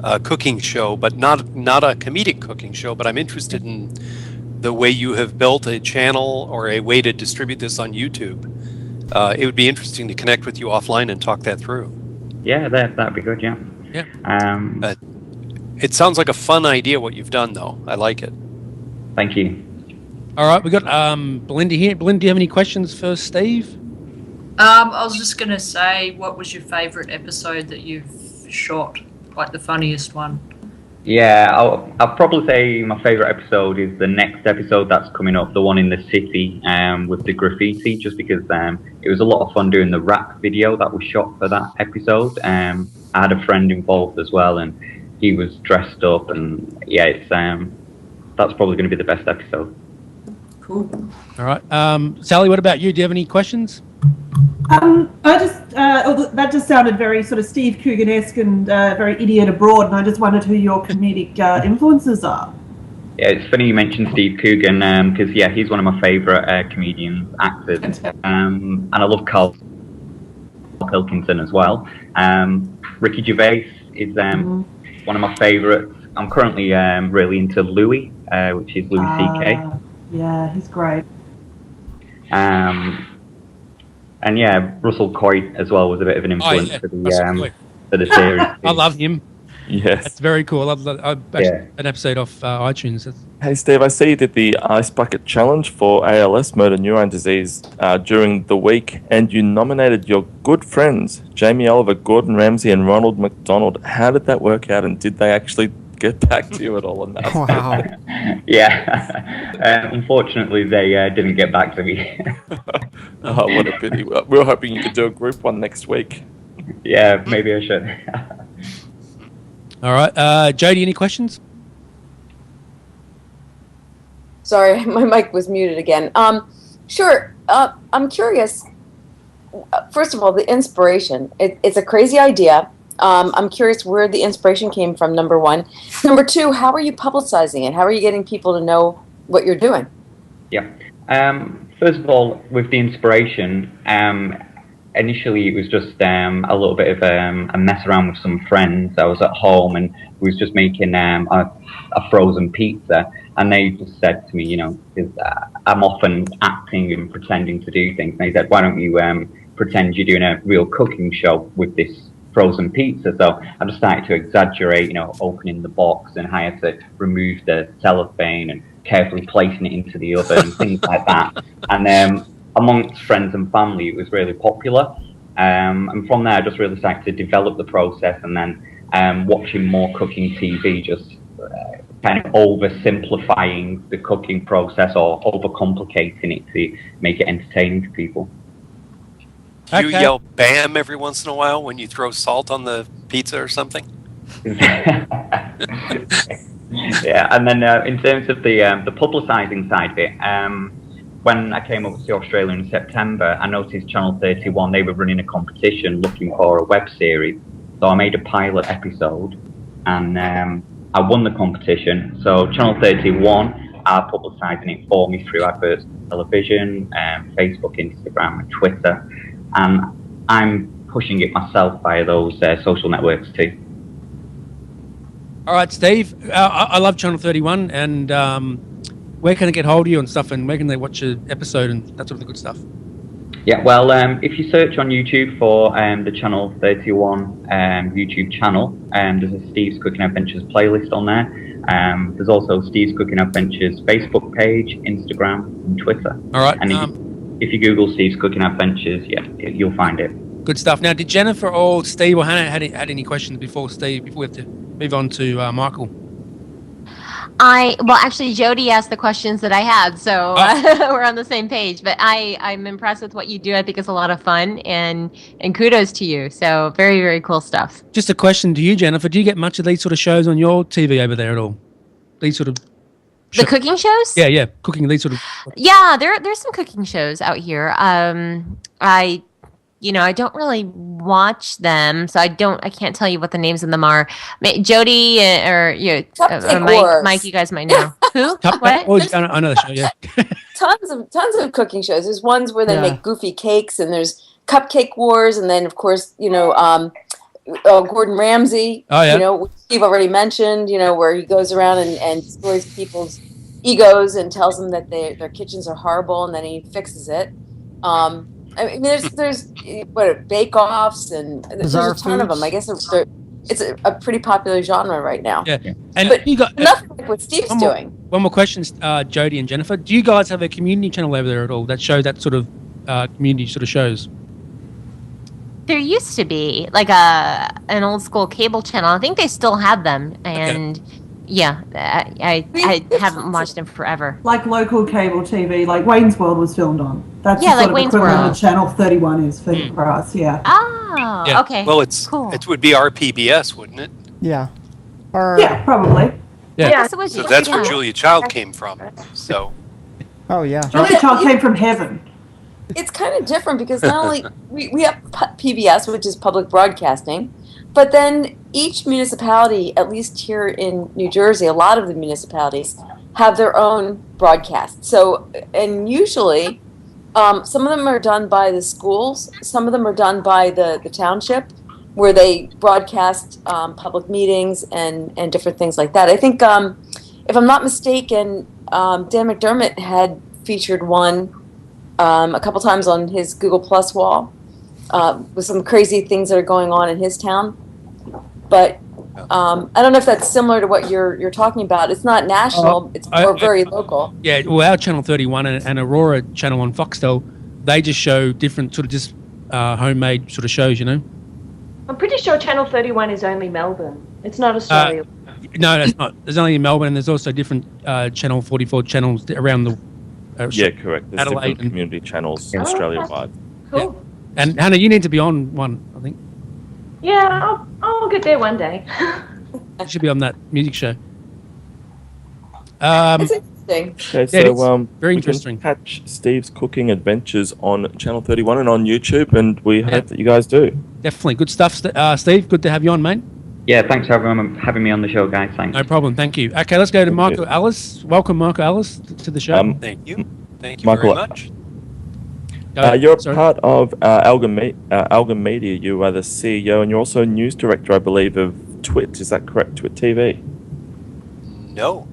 a cooking show, but not a comedic cooking show. But I'm interested in the way you have built a channel or a way to distribute this on YouTube. It would be interesting to connect with you offline and talk that through.
Yeah, that'd be good. Yeah.
Yeah. It sounds like a fun idea what you've done, though. I like it.
Thank you.
All right, we got Belinda here. Belinda, do you have any questions for Steve?
I was just going to say, what was your favourite episode that you've shot? Like the funniest one?
Yeah, I'll probably say my favourite episode is the next episode that's coming up, the one in the city with the graffiti, just because it was a lot of fun doing the rap video that was shot for that episode. I had a friend involved as well, and he was dressed up, and yeah, it's that's probably going to be the best episode.
Cool.
All right. Sally, what about you? Do you have any questions?
That just sounded very sort of Steve Coogan-esque and very idiot abroad, and I just wondered who your comedic influences are.
Yeah, it's funny you mentioned Steve Coogan because he's one of my favourite comedians, actors, and I love Carl Pilkington as well. Ricky Gervais is one of my favourites. I'm currently really into Louis, which is Louis C.K.
Yeah, he's great.
And yeah, Russell Coight as well was a bit of an influence for the series.
I love him.
Yes,
that's very cool. I love an episode off iTunes.
Hey Steve, I see you did the Ice Bucket Challenge for ALS, motor neurone disease, during the week, and you nominated your good friends Jamie Oliver, Gordon Ramsay, and Ronald McDonald. How did that work out, and did they actually get back to you at all on that?
Wow.
Yeah. Unfortunately, they didn't get back to me.
Oh, what a pity. We were hoping you could do a group one next week.
Yeah, maybe I should.
All right. Jody, any questions?
Sorry, my mic was muted again. Sure. I'm curious. First of all, the inspiration. It's a crazy idea. I'm curious where the inspiration came from, number one. Number two, how are you publicizing it? How are you getting people to know what you're doing?
Yeah. First of all, with the inspiration, initially it was just a little bit of a mess around with some friends. I was at home and we was just making a frozen pizza, and they just said to me, because I'm often acting and pretending to do things, and they said, why don't you pretend you're doing a real cooking show with this frozen pizza? So I just started to exaggerate, opening the box, and I had to remove the cellophane and carefully placing it into the oven and things like that. And amongst friends and family, it was really popular. And from there, I just really started to develop the process, and then watching more cooking TV, just kind of oversimplifying the cooking process or overcomplicating it to make it entertaining to people.
Do you yell "bam" every once in a while when you throw salt on the pizza or something?
Yeah, and then in terms of the publicising side of it, when I came over to Australia in September, I noticed Channel 31, they were running a competition looking for a web series, So I made a pilot episode, and I won the competition. So Channel 31 are publicising it for me through adverts, television, Facebook, Instagram, and Twitter, and I'm pushing it myself via those social networks too.
All right, Steve. I love Channel 31, and where can I get hold of you and stuff, and where can they watch your episode and that sort of good stuff?
Yeah, well, if you search on YouTube for the Channel 31 YouTube channel, there's a Steve's Cooking Adventures playlist on there. There's also Steve's Cooking Adventures Facebook page, Instagram, and Twitter.
All right.
And if you Google Steve's Cooking Adventures, you'll find it.
Good stuff. Now, did Jennifer or Steve or Hannah had any questions before we have to move on to Michael?
Actually, Jody asked the questions that I had, so we're on the same page. But I'm impressed with what you do. I think it's a lot of fun, and kudos to you. So very, very cool stuff.
Just a question to you, Jennifer. Do you get much of these sort of shows on your TV over there at all? These sort of
the cooking shows?
Yeah, cooking, these sort of.
Yeah, there's some cooking shows out here. I don't really watch them, so I can't tell you what the names of them are. Jody or Mike, you guys might know. Who? What?
Oh, I know the show. Yeah.
tons of cooking shows. There's ones where they make goofy cakes, and there's Cupcake Wars, and then of course Gordon Ramsay. Oh yeah. Which Steve already mentioned. Where he goes around and destroys people's egos and tells them that their kitchens are horrible, and then he fixes it. I mean, there's bake-offs, and there's a ton of them. I guess it's a pretty popular genre right now.
Yeah.
But you got nothing like what Steve's doing.
One more question, Jody and Jennifer. Do you guys have a community channel over there at all that show that sort of community sort of shows?
There used to be like an old school cable channel. I think they still have them, and. Okay. Yeah, I haven't watched them forever.
Like local cable TV, like Wayne's World was filmed on. That's
like Wayne's World.
Channel 31 is for us, yeah.
Oh, yeah. Okay.
Well,
cool.
It would be RPBS, wouldn't it?
Yeah.
Yeah, probably.
Yeah.
So that's where Julia Child came from. So.
Oh yeah.
Julia Child came from heaven.
It's kind of different because not only we have PBS, which is public broadcasting. But then each municipality, at least here in New Jersey, a lot of the municipalities have their own broadcast. So, and usually some of them are done by the schools. Some of them are done by the township, where they broadcast public meetings and different things like that. I think, if I'm not mistaken, Dan McDermott had featured one a couple times on his Google Plus wall. With some crazy things that are going on in his town. But I don't know if that's similar to what you're talking about. It's not national. It's more very local.
Yeah, well, our Channel 31 and Aurora channel on Foxtel, they just show different sort of just homemade sort of shows,
I'm pretty sure Channel 31 is only Melbourne. It's not Australia.
No, that's not. There's only in Melbourne, and there's also different Channel 44 channels around the...
yeah, correct. There's
Adelaide
different community channels Australia-wide.
Cool.
Yeah. And Hannah, you need to be on one, I think.
Yeah, I'll get there one day.
You should be on that music show.
It's interesting.
Okay, so
very interesting.
Can catch Steve's Cooking Adventures on Channel 31 and on YouTube, and we hope that you guys do.
Definitely. Good stuff, Steve. Good to have you on, mate.
Yeah, thanks for having me on the show, guys. Thanks.
No problem. Thank you. Okay, let's go to Marco Ellis. Welcome, Marco Ellis, to the show.
Thank you. Thank you
Michael,
very much.
You're a part of Alga Media. You are the CEO, and you're also news director, I believe, of Twit. Is that correct? Twit TV?
No.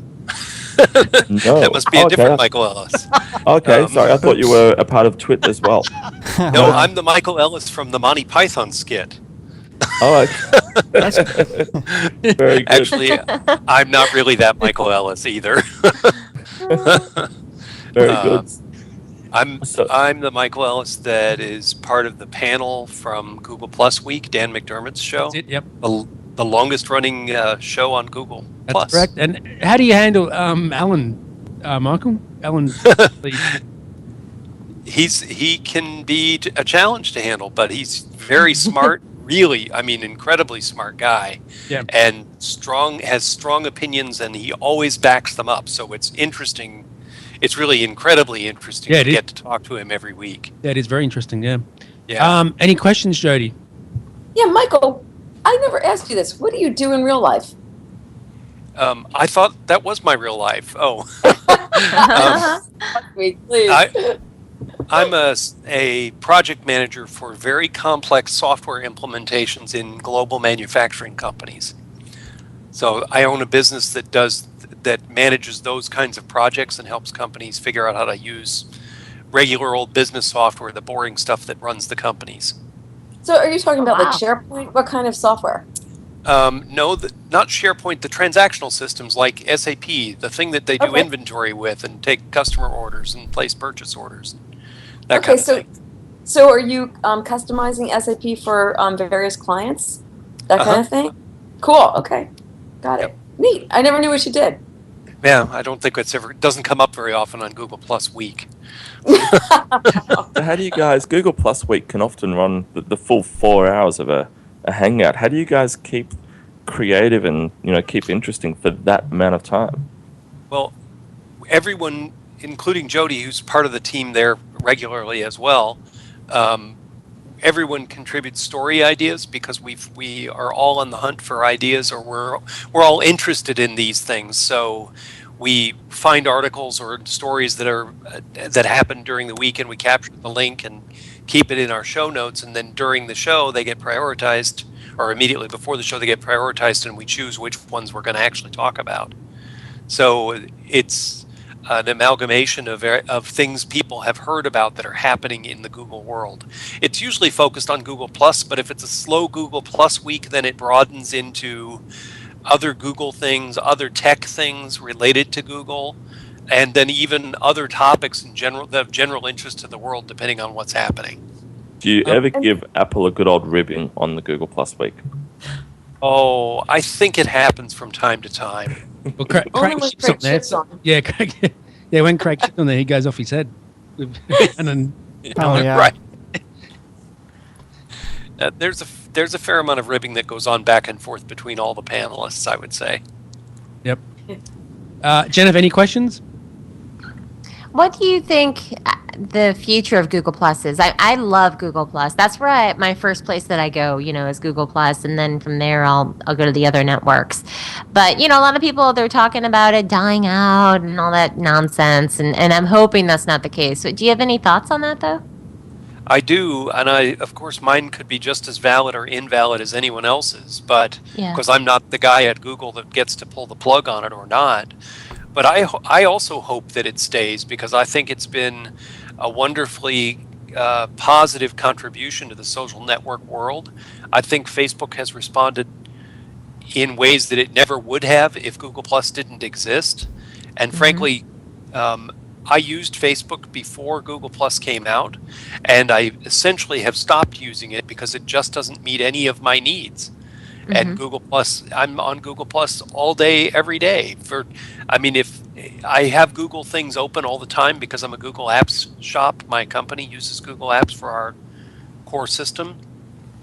No.
That must be a different Michael Ellis.
Okay, sorry. I thought you were a part of Twit as well.
No, I'm the Michael Ellis from the Monty Python skit.
Oh, very good.
Actually, I'm not really that Michael Ellis either.
Very good.
I'm the Michael Ellis that is part of the panel from Google Plus Week, Dan McDermott's show.
That's it, yep.
The longest running show on Google Plus.
That's correct. And how do you handle Alan, Michael? Alan,
he can be a challenge to handle, but he's very smart. Really, incredibly smart guy, and has strong opinions, and he always backs them up. So it's interesting. It's really incredibly interesting to get to talk to him every week.
Yeah, it is very interesting. Yeah.
Yeah.
Any questions, Jody?
Yeah, Michael. I never asked you this. What do you do in real life?
I thought that was my real life. Oh.
Please.
I'm a project manager for very complex software implementations in global manufacturing companies. So I own a business that manages those kinds of projects and helps companies figure out how to use regular old business software, the boring stuff that runs the companies.
So are you talking about like SharePoint? What kind of software?
No, not SharePoint, the transactional systems like SAP, the thing that they do inventory with and take customer orders and place purchase orders. That kind of thing.
So are you customizing SAP for various clients? That kind of thing? Cool. Okay. Got it. Neat. I never knew what you did.
Yeah, I don't think it doesn't come up very often on Google Plus Week.
So how do you guys, Google Plus Week can often run the full 4 hours of a hangout. How do you guys keep creative and keep interesting for that amount of time?
Well, everyone, including Jody, who's part of the team there regularly as well, everyone contributes story ideas because we are all on the hunt for ideas, or we're all interested in these things. So we find articles or stories that happen during the week, and we capture the link and keep it in our show notes, and then during the show they get prioritized, or immediately before the show they get prioritized, and we choose which ones we're going to actually talk about. So it's an amalgamation of things people have heard about that are happening in the Google world. It's usually focused on Google Plus, but if it's a slow Google Plus week, then it broadens into other Google things, other tech things related to Google, and then even other topics in general that have general interest to the world, depending on what's happening.
Do you ever give Apple a good old ribbing on the Google Plus Week?
Oh, I think it happens from time to time.
Well, Craig ships on there. Yeah, Craig. Yeah, when Craig ships on there, he goes off his head. And then,
right. There's a fair amount of ribbing that goes on back and forth between all the panelists, I would say.
Yep. Jen, have any questions?
What do you think the future of Google Plus is? I love Google Plus. That's where my first place that I go, is Google Plus, and then from there I'll go to the other networks. But a lot of people, they're talking about it dying out and all that nonsense, and I'm hoping that's not the case. So do you have any thoughts on that though?
I do, and of course mine could be just as valid or invalid as anyone else's, but because I'm not the guy at Google that gets to pull the plug on it or not. But I also hope that it stays, because I think it's been a wonderfully positive contribution to the social network world. I think Facebook has responded in ways that it never would have if Google Plus didn't exist. And frankly, I used Facebook before Google Plus came out, and I essentially have stopped using it because it just doesn't meet any of my needs. And Google Plus, I'm on Google Plus all day, every day. If I have Google things open all the time because I'm a Google Apps shop, my company uses Google Apps for our core system,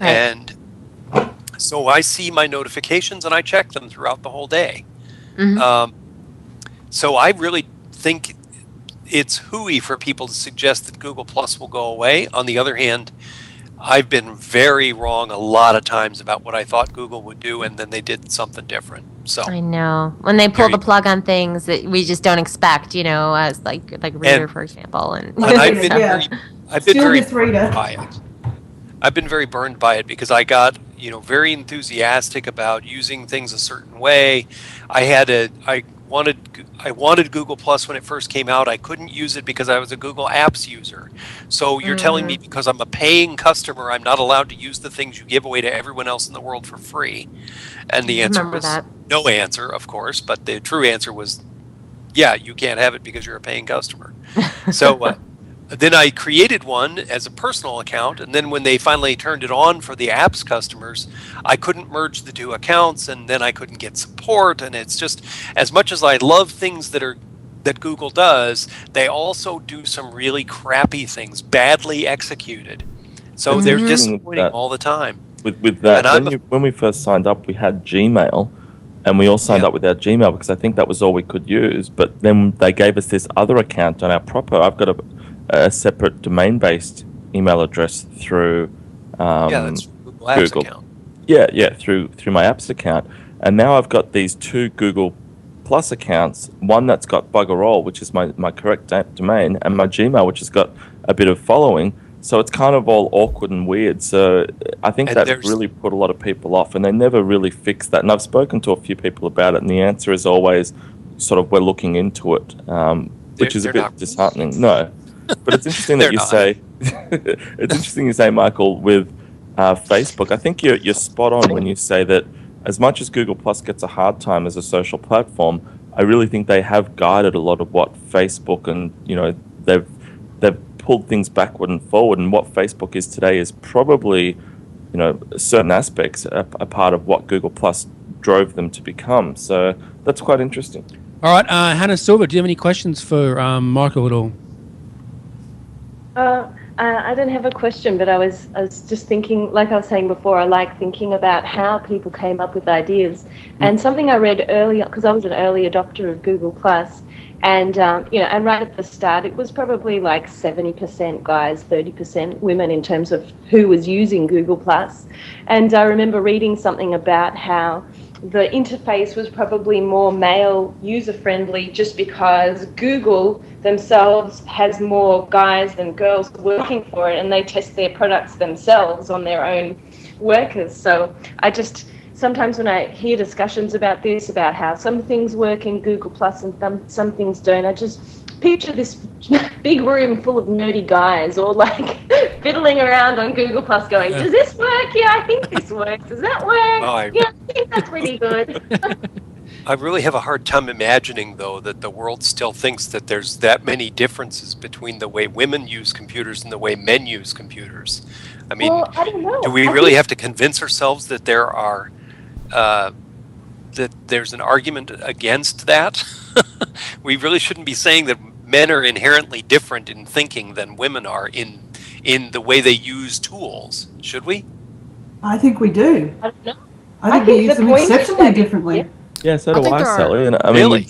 and so I see my notifications and I check them throughout the whole day. So I really think it's hooey for people to suggest that Google Plus will go away. On the other hand, I've been very wrong a lot of times about what I thought Google would do, and then they did something different. So
I know when they pull the plug on things that we just don't expect, as like Reader, for example. And
I've been very burned by it. I've been very burned by it because I got very enthusiastic about using things a certain way. I wanted Google Plus when it first came out. I couldn't use it because I was a Google Apps user. So you're telling me because I'm a paying customer, I'm not allowed to use the things you give away to everyone else in the world for free? And the answer was no answer, of course. But the true answer was, yeah, you can't have it because you're a paying customer. So then I created one as a personal account, and then when they finally turned it on for the apps customers, I couldn't merge the two accounts, and then I couldn't get support. And it's just, as much as I love things that Google does, they also do some really crappy things, badly executed. So they're disappointing all the time.
With that, when we first signed up, we had Gmail, and we all signed up with our Gmail because I think that was all we could use. But then they gave us this other account on our proper. I've got a separate domain-based email address through
that's Google Apps account.
Yeah, through my apps account, and now I've got these 2 Google Plus accounts. One that's got bugger all, which is my correct domain, and my Gmail, which has got a bit of following. So it's kind of all awkward and weird. So I think that really put a lot of people off, and they never really fixed that. And I've spoken to a few people about it, and the answer is always sort of we're looking into it, which is a bit disheartening. No, but it's interesting that you say. It's interesting you say, Michael, with Facebook. I think you're spot on when you say that as much as Google Plus gets a hard time as a social platform, I really think they have guided a lot of what Facebook and they've pulled things backward and forward, and what Facebook is today is probably certain aspects a part of what Google Plus drove them to become. So that's quite interesting.
All right, Hannah Silver, do you have any questions for Michael at all?
I don't have a question, but I was just thinking, like I was saying before, I like thinking about how people came up with ideas. And something I read earlier, because I was an early adopter of Google Plus, and and right at the start, it was probably like 70% guys, 30% women in terms of who was using Google Plus. And I remember reading something about how the interface was probably more male user-friendly just because Google themselves has more guys than girls working for it, and they test their products themselves on their own workers. So sometimes when I hear discussions about this, about how some things work in Google Plus and some things don't, I just picture this big room full of nerdy guys all like fiddling around on Google Plus going, does this work? Yeah, I think this works. Does that work? Yeah, I think that's pretty good.
I really have a hard time imagining, though, that the world still thinks that there's that many differences between the way women use computers and the way men use computers. I mean,
I don't know.
Do we really have to convince ourselves that there are that there's an argument against that? We really shouldn't be saying that men are inherently different in thinking than women are in the way they use tools, should we?
I think we do.
I don't know.
I think we use them exceptionally differently.
Yeah, so do I, Sally. And
really?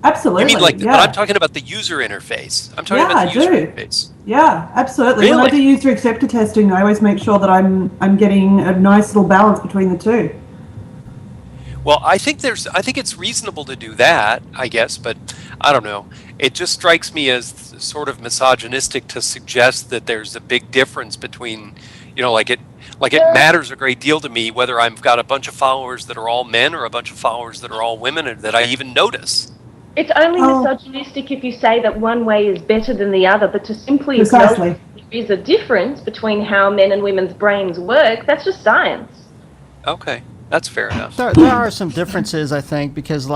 Absolutely.
You mean like,
yeah.
but I'm talking about the user interface. I'm talking about the user interface.
Yeah, absolutely.
Really?
When I do user acceptor testing, I always make sure that I'm getting a nice little balance between the two.
Well, I think it's reasonable to do that, I guess, but I don't know. It just strikes me as sort of misogynistic to suggest that there's a big difference between, it matters a great deal to me whether I've got a bunch of followers that are all men or a bunch of followers that are all women, and that I even notice.
It's only misogynistic if you say that one way is better than the other, but to simply
Precisely.
acknowledge there is a difference between how men and women's brains work, that's just science.
Okay. That's fair enough.
There are some differences, I think, because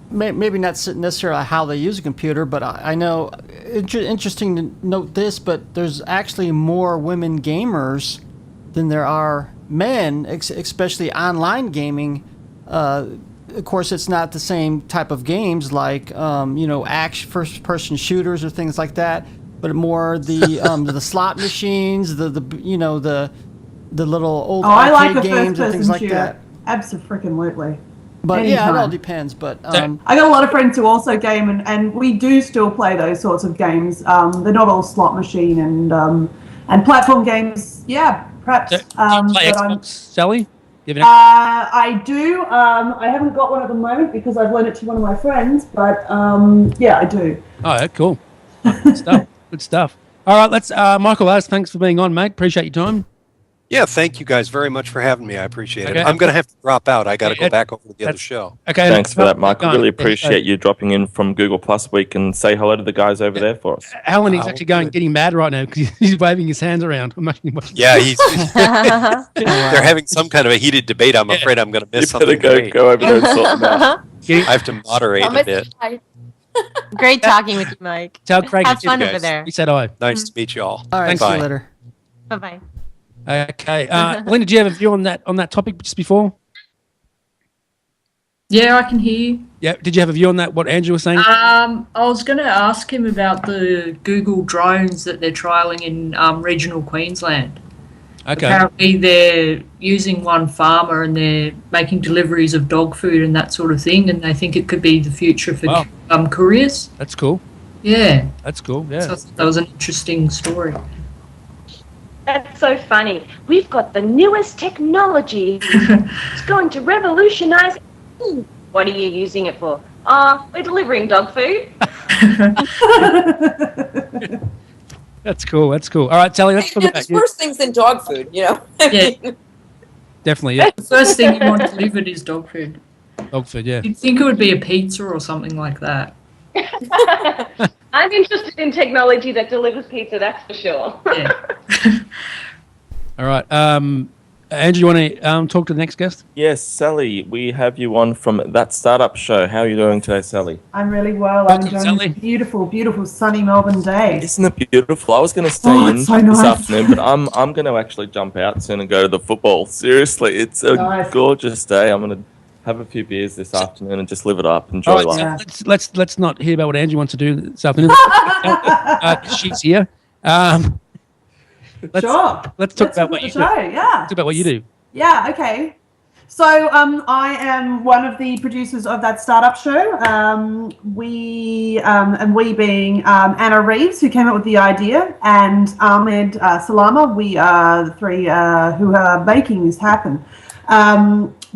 maybe not necessarily how they use a computer, but I know, interesting to note this, but there's actually more women gamers than there are men, especially online gaming. Of course, it's not the same type of games like, first-person shooters or things like that, but more the slot machines, the little old arcade games and things like that.
Absolutely.
But
anytime.
it all depends. But
I got a lot of friends who also game, and we do still play those sorts of games. They're not all slot machine and platform games. Yeah, perhaps.
Do you play Xbox, Sally?
I do. I haven't got one at the moment because I've lent it to one of my friends. But yeah, I do.
Oh, cool. Good stuff. Good stuff. All right, let's. Michael, thanks for being on, mate. Appreciate your time.
Yeah, thank you guys very much for having me. I appreciate it. I'm going to have to drop out. I got to go back over to the other show.
Okay. Thanks for that, Mike. I really appreciate you dropping in from Google Plus Week and say hello to the guys over there for us.
Alan is actually getting mad right now because he's waving his hands around.
Yeah, they're having some kind of a heated debate. I'm afraid I'm going to miss something.
You better go over there and sort them out.
I have to moderate a bit.
Great talking with you, Mike.
Tell Craig.
Have fun over there.
He said hi.
Nice to meet you all.
All right,
thanks.
See you later.
Bye-bye.
Okay. Linda, do you have a view on that topic just before?
Yeah, I can hear you.
Yeah. Did you have a view on that, what Andrew was saying?
I was going to ask him about the Google drones that they're trialling in regional Queensland.
Okay.
Apparently they're using one farmer and they're making deliveries of dog food and that sort of thing, and they think it could be the future for couriers.
That's cool.
Yeah.
That's cool, yeah.
So that was an interesting story.
That's so funny. We've got the newest technology. It's going to revolutionize. What are you using it for? We're delivering dog food.
That's cool. All right, Sally, let's talk about
There's worse things than dog food,
Yeah.
Definitely, yeah.
The first thing you want delivered is dog food.
Dog food, yeah.
You'd think it would be a pizza or something like that.
I'm interested in technology that delivers pizza, that's for sure.
Yeah.
All right. Andrew, you want to talk to the next guest?
Yes, Sally, we have you on from That Startup Show. How are you doing today, Sally?
I'm really well. I'm enjoying this beautiful, beautiful sunny Melbourne day.
Isn't it beautiful? I was going to stay in this afternoon, but I'm going to actually jump out soon and go to the football. Seriously, it's a gorgeous day. I'm going to have a few beers this afternoon and just live it up. Enjoy life.
So let's not hear about what Angie wants to do this afternoon. She's here. Let's talk about what you do. Talk about what you do.
Yeah, okay. So I am one of the producers of That Startup Show. We being Anna Reeves, who came up with the idea, and Ahmed Salama. We are the three who are making this happen.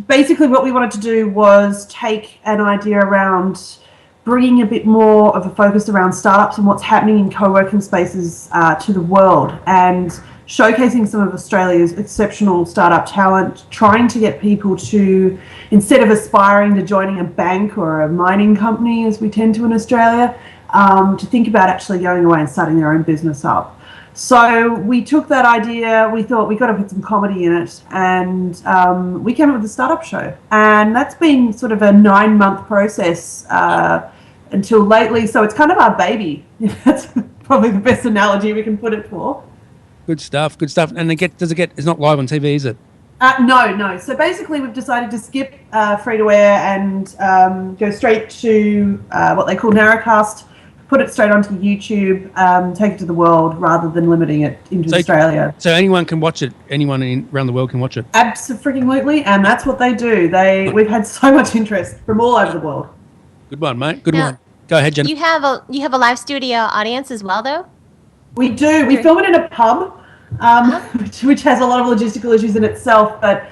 Basically, what we wanted to do was take an idea around bringing a bit more of a focus around startups and what's happening in co-working spaces to the world, and showcasing some of Australia's exceptional startup talent, trying to get people to, instead of aspiring to joining a bank or a mining company, as we tend to in Australia, to think about actually going away and starting their own business up. So we took that idea, we thought we got to put some comedy in it, and we came up with the Startup Show. And that's been sort of a 9-month process until lately, so it's kind of our baby. That's probably the best analogy we can put it for.
Good stuff. And it's not live on TV, is it?
No. So basically we've decided to skip free-to-air and go straight to what they call Narrowcast, put it straight onto YouTube, take it to the world rather than limiting it into Australia.
So anyone can watch it. Anyone around the world can watch it.
Absolutely, and that's what they do. We've had so much interest from all over the world.
Good one, mate. Good one. Go ahead, Jennifer.
You have a live studio audience as well, though?
We do. We film it in a pub, which has a lot of logistical issues in itself, but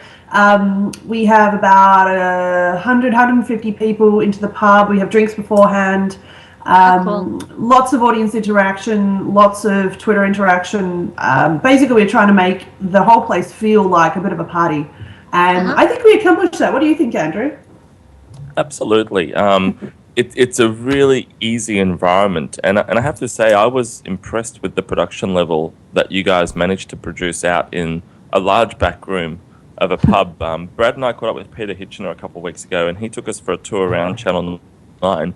we have about 150 people into the pub. We have drinks beforehand. Lots of audience interaction, lots of Twitter interaction. Basically, we're trying to make the whole place feel like a bit of a party. And I think we accomplished that. What do you think, Andrew?
Absolutely. It's a really easy environment. And I have to say, I was impressed with the production level that you guys managed to produce out in a large back room of a pub. Brad and I caught up with Peter Hitchener a couple of weeks ago, and he took us for a tour around Channel 9.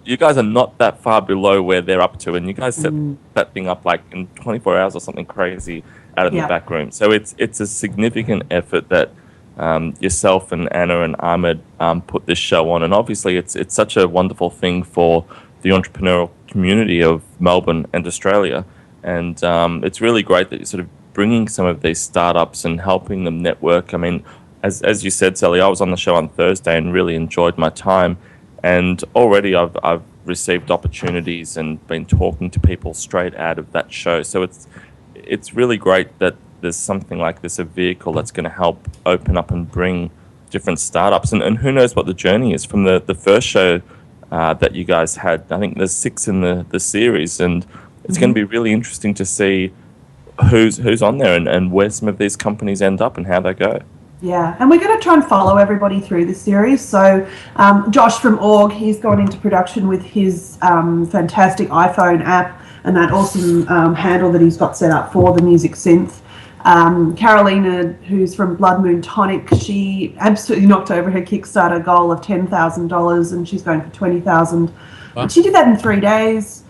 You guys are not that far below where they're up to, and you guys set that thing up like in 24 hours or something crazy out of the back room. So it's a significant effort that yourself and Anna and Ahmed put this show on, and obviously it's such a wonderful thing for the entrepreneurial community of Melbourne and Australia, and it's really great that you're sort of bringing some of these startups and helping them network. I mean, as you said, Sally, I was on the show on Thursday and really enjoyed my time, and already I've received opportunities and been talking to people straight out of that show. So it's really great that there's something like this, a vehicle that's going to help open up and bring different startups. And who knows what the journey is from the first show that you guys had. I think there's 6 in the series, and it's going to be really interesting to see who's on there and where some of these companies end up and how they go.
Yeah, and we're going to try and follow everybody through the series. So Josh from Org, he's gone into production with his fantastic iPhone app and that awesome handle that he's got set up for the music synth. Carolina, who's from Blood Moon Tonic, she absolutely knocked over her Kickstarter goal of $10,000, and she's going for $20,000. Wow. She did that in 3 days.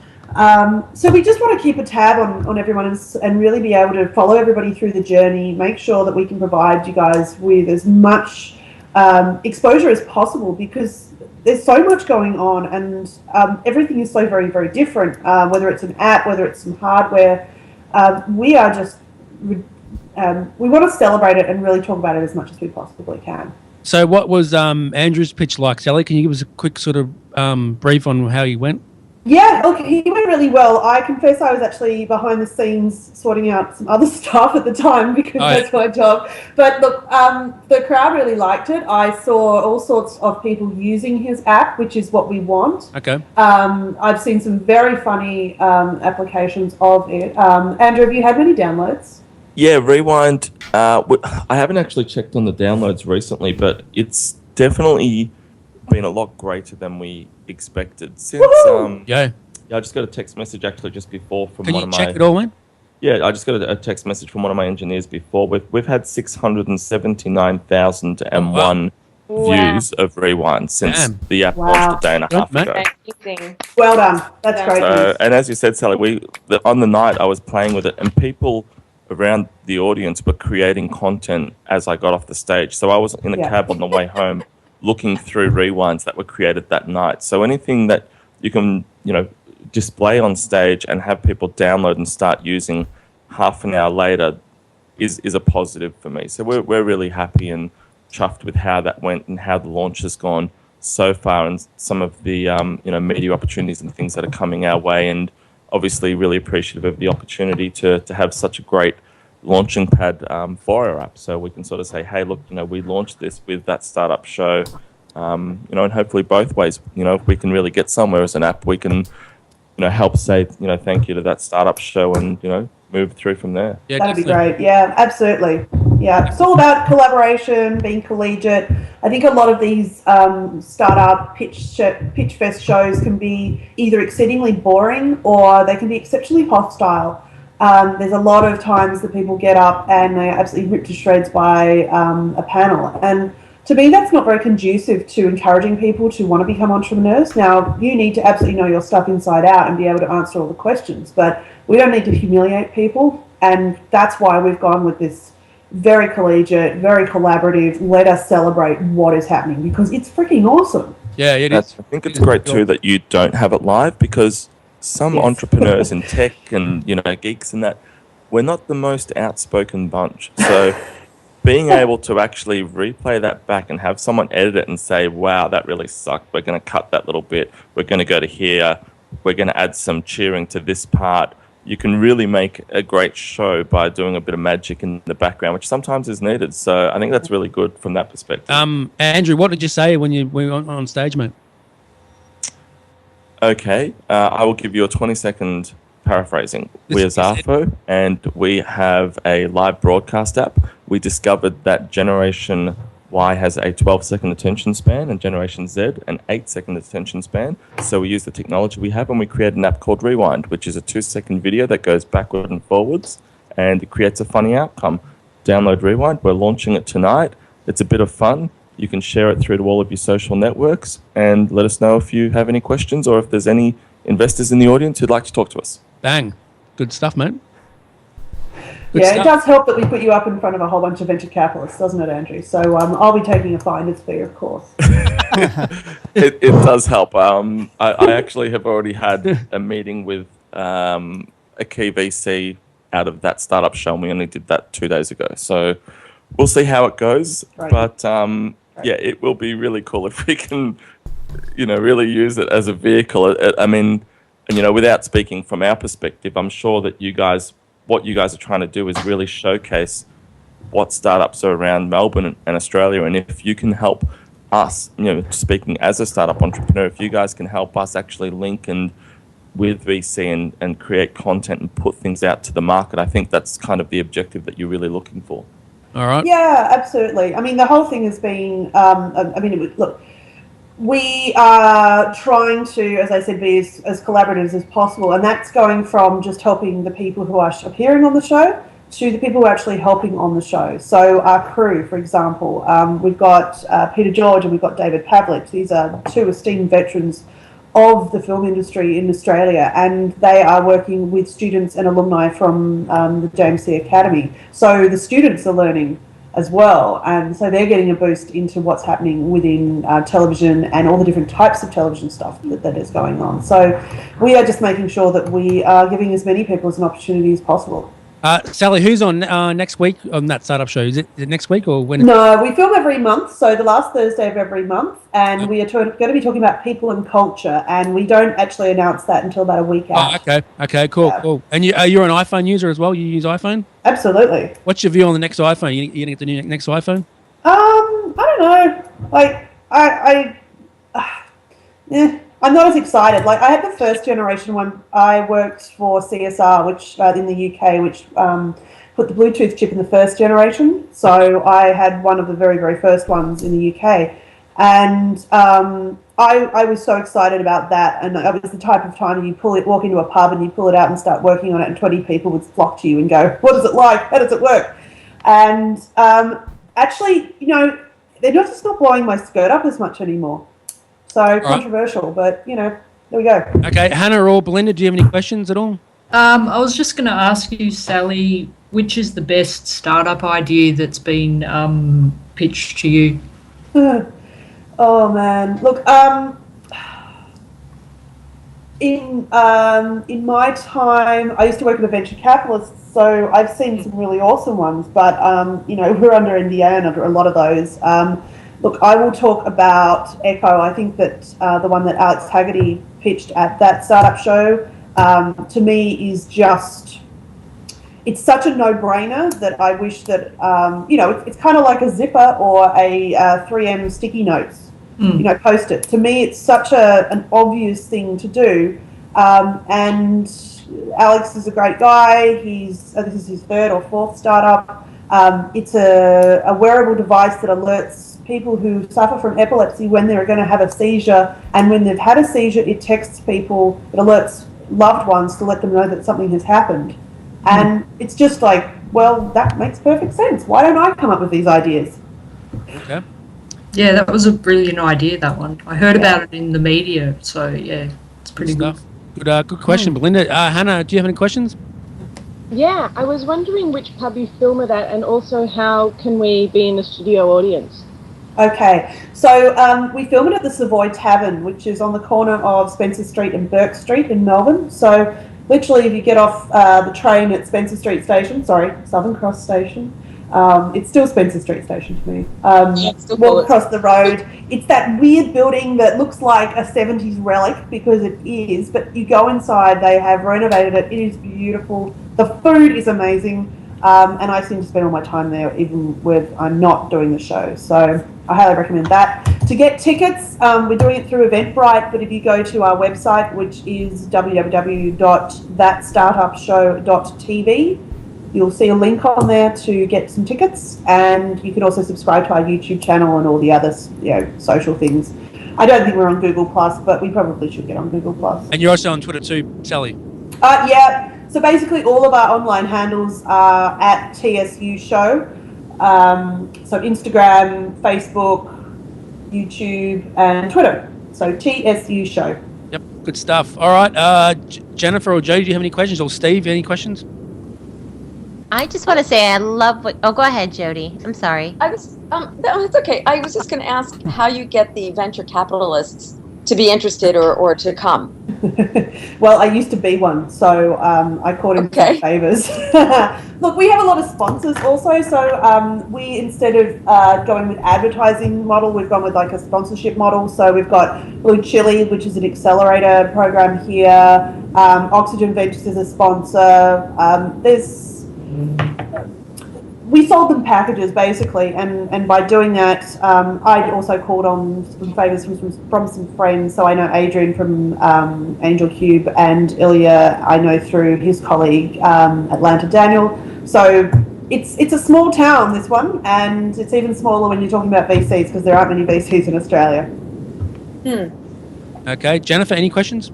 So we just want to keep a tab on everyone and really be able to follow everybody through the journey, make sure that we can provide you guys with as much exposure as possible, because there's so much going on, and everything is so very, very different, whether it's an app, whether it's some hardware. We are just... we want to celebrate it and really talk about it as much as we possibly can.
So what was Andrew's pitch like, Sally? Can you give us a quick sort of brief on how he went?
Yeah, look, he went really well. I confess I was actually behind the scenes sorting out some other stuff at the time because that's my job. But look, the crowd really liked it. I saw all sorts of people using his app, which is what we want.
Okay.
I've seen some very funny applications of it. Andrew, have you had many downloads?
Yeah, Rewind. I haven't actually checked on the downloads recently, but it's definitely been a lot greater than we expected. Since I just got a text message actually just before from
Can
one
you
of my.
check it all, man?
Yeah, I just got a text message from one of my engineers before. We've had 679,001 views of Rewind since the app launched a day and a half ago.
Well done. That's great news.
And as you said, Sally, on the night I was playing with it, and people around the audience were creating content as I got off the stage. So I was in a cab on the way home, looking through rewinds that were created that night. So anything that you can, display on stage and have people download and start using half an hour later is a positive for me. So we're really happy and chuffed with how that went and how the launch has gone so far, and some of the media opportunities and things that are coming our way, and obviously really appreciative of the opportunity to have such a great launching pad for our app, so we can sort of say, hey, look, we launched this with that startup show, and hopefully both ways, if we can really get somewhere as an app, we can help say thank you to that startup show and move through from there.
Yeah, that'd be great. Yeah, absolutely. Yeah, it's all about collaboration, being collegiate. I think a lot of these startup pitch fest shows can be either exceedingly boring or they can be exceptionally hostile. There's a lot of times that people get up and they're absolutely ripped to shreds by a panel. And to me, that's not very conducive to encouraging people to want to become entrepreneurs. Now, you need to absolutely know your stuff inside out and be able to answer all the questions, but we don't need to humiliate people. And that's why we've gone with this very collegiate, very collaborative, let us celebrate what is happening, because it's freaking awesome.
Yeah, it is.
I think it's great too that you don't have it live, because some entrepreneurs in tech and geeks and that, we're not the most outspoken bunch. So being able to actually replay that back and have someone edit it and say, wow, that really sucked, we're going to cut that little bit, we're going to go to here, we're going to add some cheering to this part. You can really make a great show by doing a bit of magic in the background, which sometimes is needed. So I think that's really good from that perspective.
Andrew, what did you say when you were on stage, mate?
Okay, I will give you a 20-second paraphrasing. We're Zafo, and we have a live broadcast app. We discovered that Generation Y has a 12-second attention span and Generation Z an 8-second attention span. So we use the technology we have and we create an app called Rewind, which is a 2-second video that goes backward and forwards, and it creates a funny outcome. Download Rewind. We're launching it tonight. It's a bit of fun. You can share it through to all of your social networks and let us know if you have any questions or if there's any investors in the audience who'd like to talk to us.
Bang. Good stuff, man.
Good stuff. It does help that we put you up in front of a whole bunch of venture capitalists, doesn't it, Andrew? So I'll be taking a finder's fee, of course.
It does help. I actually have already had a meeting with a key VC out of that startup show, and we only did that 2 days ago. So we'll see how it goes.
Right.
But yeah, it will be really cool if we can, really use it as a vehicle. I mean, without speaking from our perspective, I'm sure that what you guys are trying to do is really showcase what startups are around Melbourne and Australia. And if you can help us, speaking as a startup entrepreneur, if you guys can help us actually link and with VC and create content and put things out to the market, I think that's kind of the objective that you're really looking for.
All right.
Yeah, absolutely. I mean, the whole thing has been, look, we are trying to, as I said, be as collaborative as possible, and that's going from just helping the people who are appearing on the show to the people who are actually helping on the show. So our crew, for example, we've got Peter George and we've got David Pavlich. These are two esteemed veterans of the film industry in Australia, and they are working with students and alumni from the JMC Academy. So the students are learning as well, and so they're getting a boost into what's happening within television and all the different types of television stuff that is going on. So we are just making sure that we are giving as many people as an opportunity as possible.
Sally, who's on next week on that startup show? Is it next week or when?
No, we film every month, so the last Thursday of every month, and we are going to be talking about people and culture, and we don't actually announce that until about a week out.
Okay, cool. And you're an iPhone user as well? You use iPhone?
Absolutely.
What's your view on the next iPhone? You gonna get the new next iPhone?
I don't know. Like, I'm not as excited. Like, I had the first generation one. I worked for CSR, which in the UK, which put the Bluetooth chip in the first generation. So I had one of the very, very first ones in the UK. And I was so excited about that. And it was the type of time you walk into a pub and you pull it out and start working on it, and 20 people would flock to you and go, "What is it like? How does it work?" And actually, they're just not blowing my skirt up as much anymore. So controversial, but there we go.
Okay, Hannah or Belinda, do you have any questions at all?
I was just going to ask you, Sally, which is the best startup idea that's been pitched to you?
Oh man, look. In my time, I used to work with a venture capitalist, so I've seen some really awesome ones. But we're under NDA and under a lot of those. Look, I will talk about Echo. I think that the one that Alex Haggerty pitched at that startup show, to me, is just, it's such a no-brainer that I wish that, it's kind of like a zipper or a 3M sticky notes, Post-it. To me, it's such an obvious thing to do. And Alex is a great guy. This is his third or fourth startup. It's a wearable device that alerts people who suffer from epilepsy when they're going to have a seizure, and when they've had a seizure, it texts people, it alerts loved ones to let them know that something has happened. And it's just like, well, that makes perfect sense. Why don't I come up with these ideas?
Okay.
Yeah, that was a brilliant idea, that one. I heard about it in the media, so yeah, it's pretty good.
Good question, Belinda. Hannah, do you have any questions?
Yeah, I was wondering which pub you film it at, and also how can we be in the studio audience?
Okay, so we film it at the Savoy Tavern, which is on the corner of Spencer Street and Burke Street in Melbourne. So literally, if you get off the train at Spencer Street Station, Southern Cross Station, it's still Spencer Street Station to me. Walk across the road. It's that weird building that looks like a 70s relic, because it is, but you go inside, they have renovated it. It is beautiful. The food is amazing. And I seem to spend all my time there, even when I'm not doing the show. So I highly recommend that. To get tickets, we're doing it through Eventbrite, but if you go to our website, which is www.thatstartupshow.tv, you'll see a link on there to get some tickets, and you can also subscribe to our YouTube channel and all the other social things. I don't think we're on Google+, but we probably should get on Google+.
And you're also on Twitter too, Sally?
Yeah. So basically all of our online handles are at TSU Show. So Instagram, Facebook, YouTube, and Twitter. So TSU Show.
Yep, good stuff. All right, Jennifer or Joe, do you have any questions? Or Steve, any questions?
I just want to say I love what... Oh, go ahead, Jody. I'm sorry.
I was... No, it's okay. I was just going to ask how you get the venture capitalists to be interested or to come.
Well, I used to be one, so I caught in some favors. Look, we have a lot of sponsors also, so we, instead of going with advertising model, we've gone with like a sponsorship model. So we've got Blue Chili, which is an accelerator program here. Oxygen Ventures is a sponsor. We sold them packages basically, and by doing that, I also called on some favors from some friends. So I know Adrian from Angel Cube, and Ilya I know through his colleague Atlanta Daniel. So it's a small town, this one, and it's even smaller when you're talking about VCs, because there aren't many VCs in Australia.
Okay, Jennifer, any questions?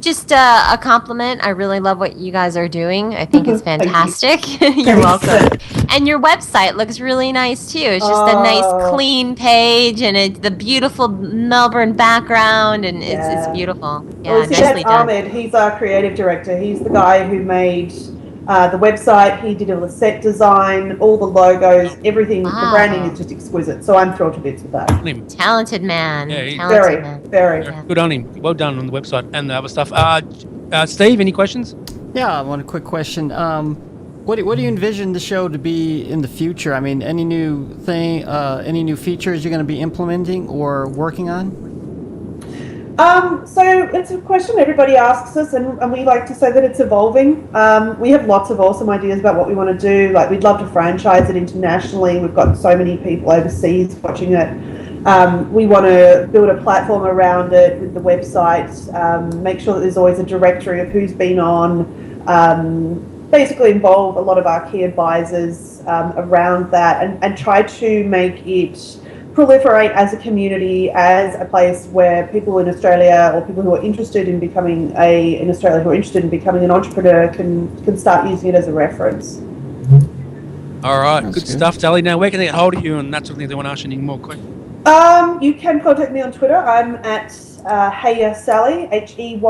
Just a compliment. I really love what you guys are doing. I think it's fantastic. You're welcome. And your website looks really nice too. It's just a nice, clean page, and the beautiful Melbourne background, and it's beautiful. Yeah,
well, nicely done. Ahmed, he's our creative director. He's the guy who made the website. He did all the set design, all the logos, everything. Wow. The branding is just exquisite. So I'm thrilled to bits with that.
Talented man.
Yeah,
talented man.
Very.
Yeah. Good on him. Well done on the website and the other stuff. Steve, any questions?
Yeah, one quick question. What do you envision the show to be in the future? I mean, any new features you're going to be implementing or working on?
So it's a question everybody asks us, and we like to say that it's evolving. We have lots of awesome ideas about what we want to do. Like, we'd love to franchise it internationally. We've got so many people overseas watching it. We want to build a platform around it with the website, make sure that there's always a directory of who's been on, basically involve a lot of our key advisors around that, and try to make it proliferate as a community, as a place where people in Australia or people who are interested in becoming an entrepreneur can start using it as a reference.
All right, good stuff, Sally. Now, where can they get hold of you? And that's something they want to ask you any more questions.
You can contact me on Twitter. I'm at Heya Sally, HEYASALLY.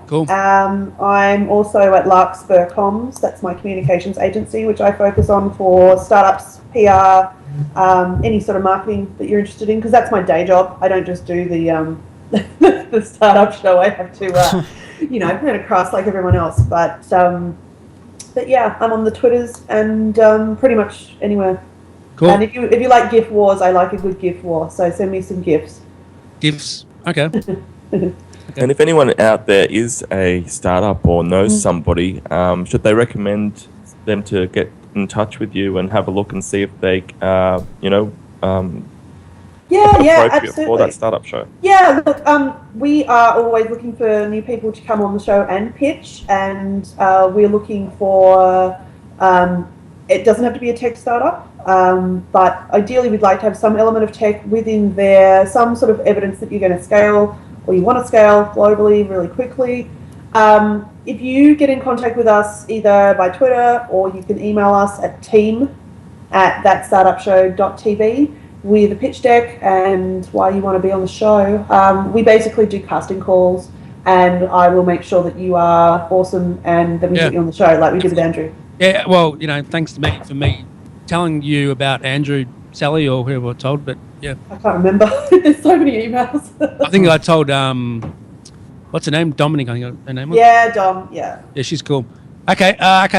Cool.
I'm also at Larkspur Comms. That's my communications agency, which I focus on for startups, PR, any sort of marketing that you're interested in, because that's my day job. I don't just do the the startup show. I have to, run across like everyone else. But yeah, I'm on the Twitters and pretty much anywhere.
Cool.
And if you like GIF wars, I like a good GIF war. So send me some GIFs.
GIFs. Okay.
And if anyone out there is a startup or knows somebody, should they recommend them to get in touch with you and have a look and see if they,
absolutely.
for that startup show?
Yeah, look, we are always looking for new people to come on the show and pitch, and we're looking for. It doesn't have to be a tech startup, but ideally we'd like to have some element of tech within there, some sort of evidence that you're going to scale or you want to scale globally really quickly. If you get in contact with us either by Twitter or you can email us at team@thatstartupshow.tv with a pitch deck and why you want to be on the show. We basically do casting calls, and I will make sure that you are awesome and that we get you on the show like we did with Andrew.
Yeah, well, thanks to me for me telling you about Andrew, Sally, or whoever I told, but yeah.
I can't remember. There's so many emails.
I think I told, what's her name? Dominic, I think her name was.
Yeah, Dom, yeah.
Yeah, she's cool. Okay,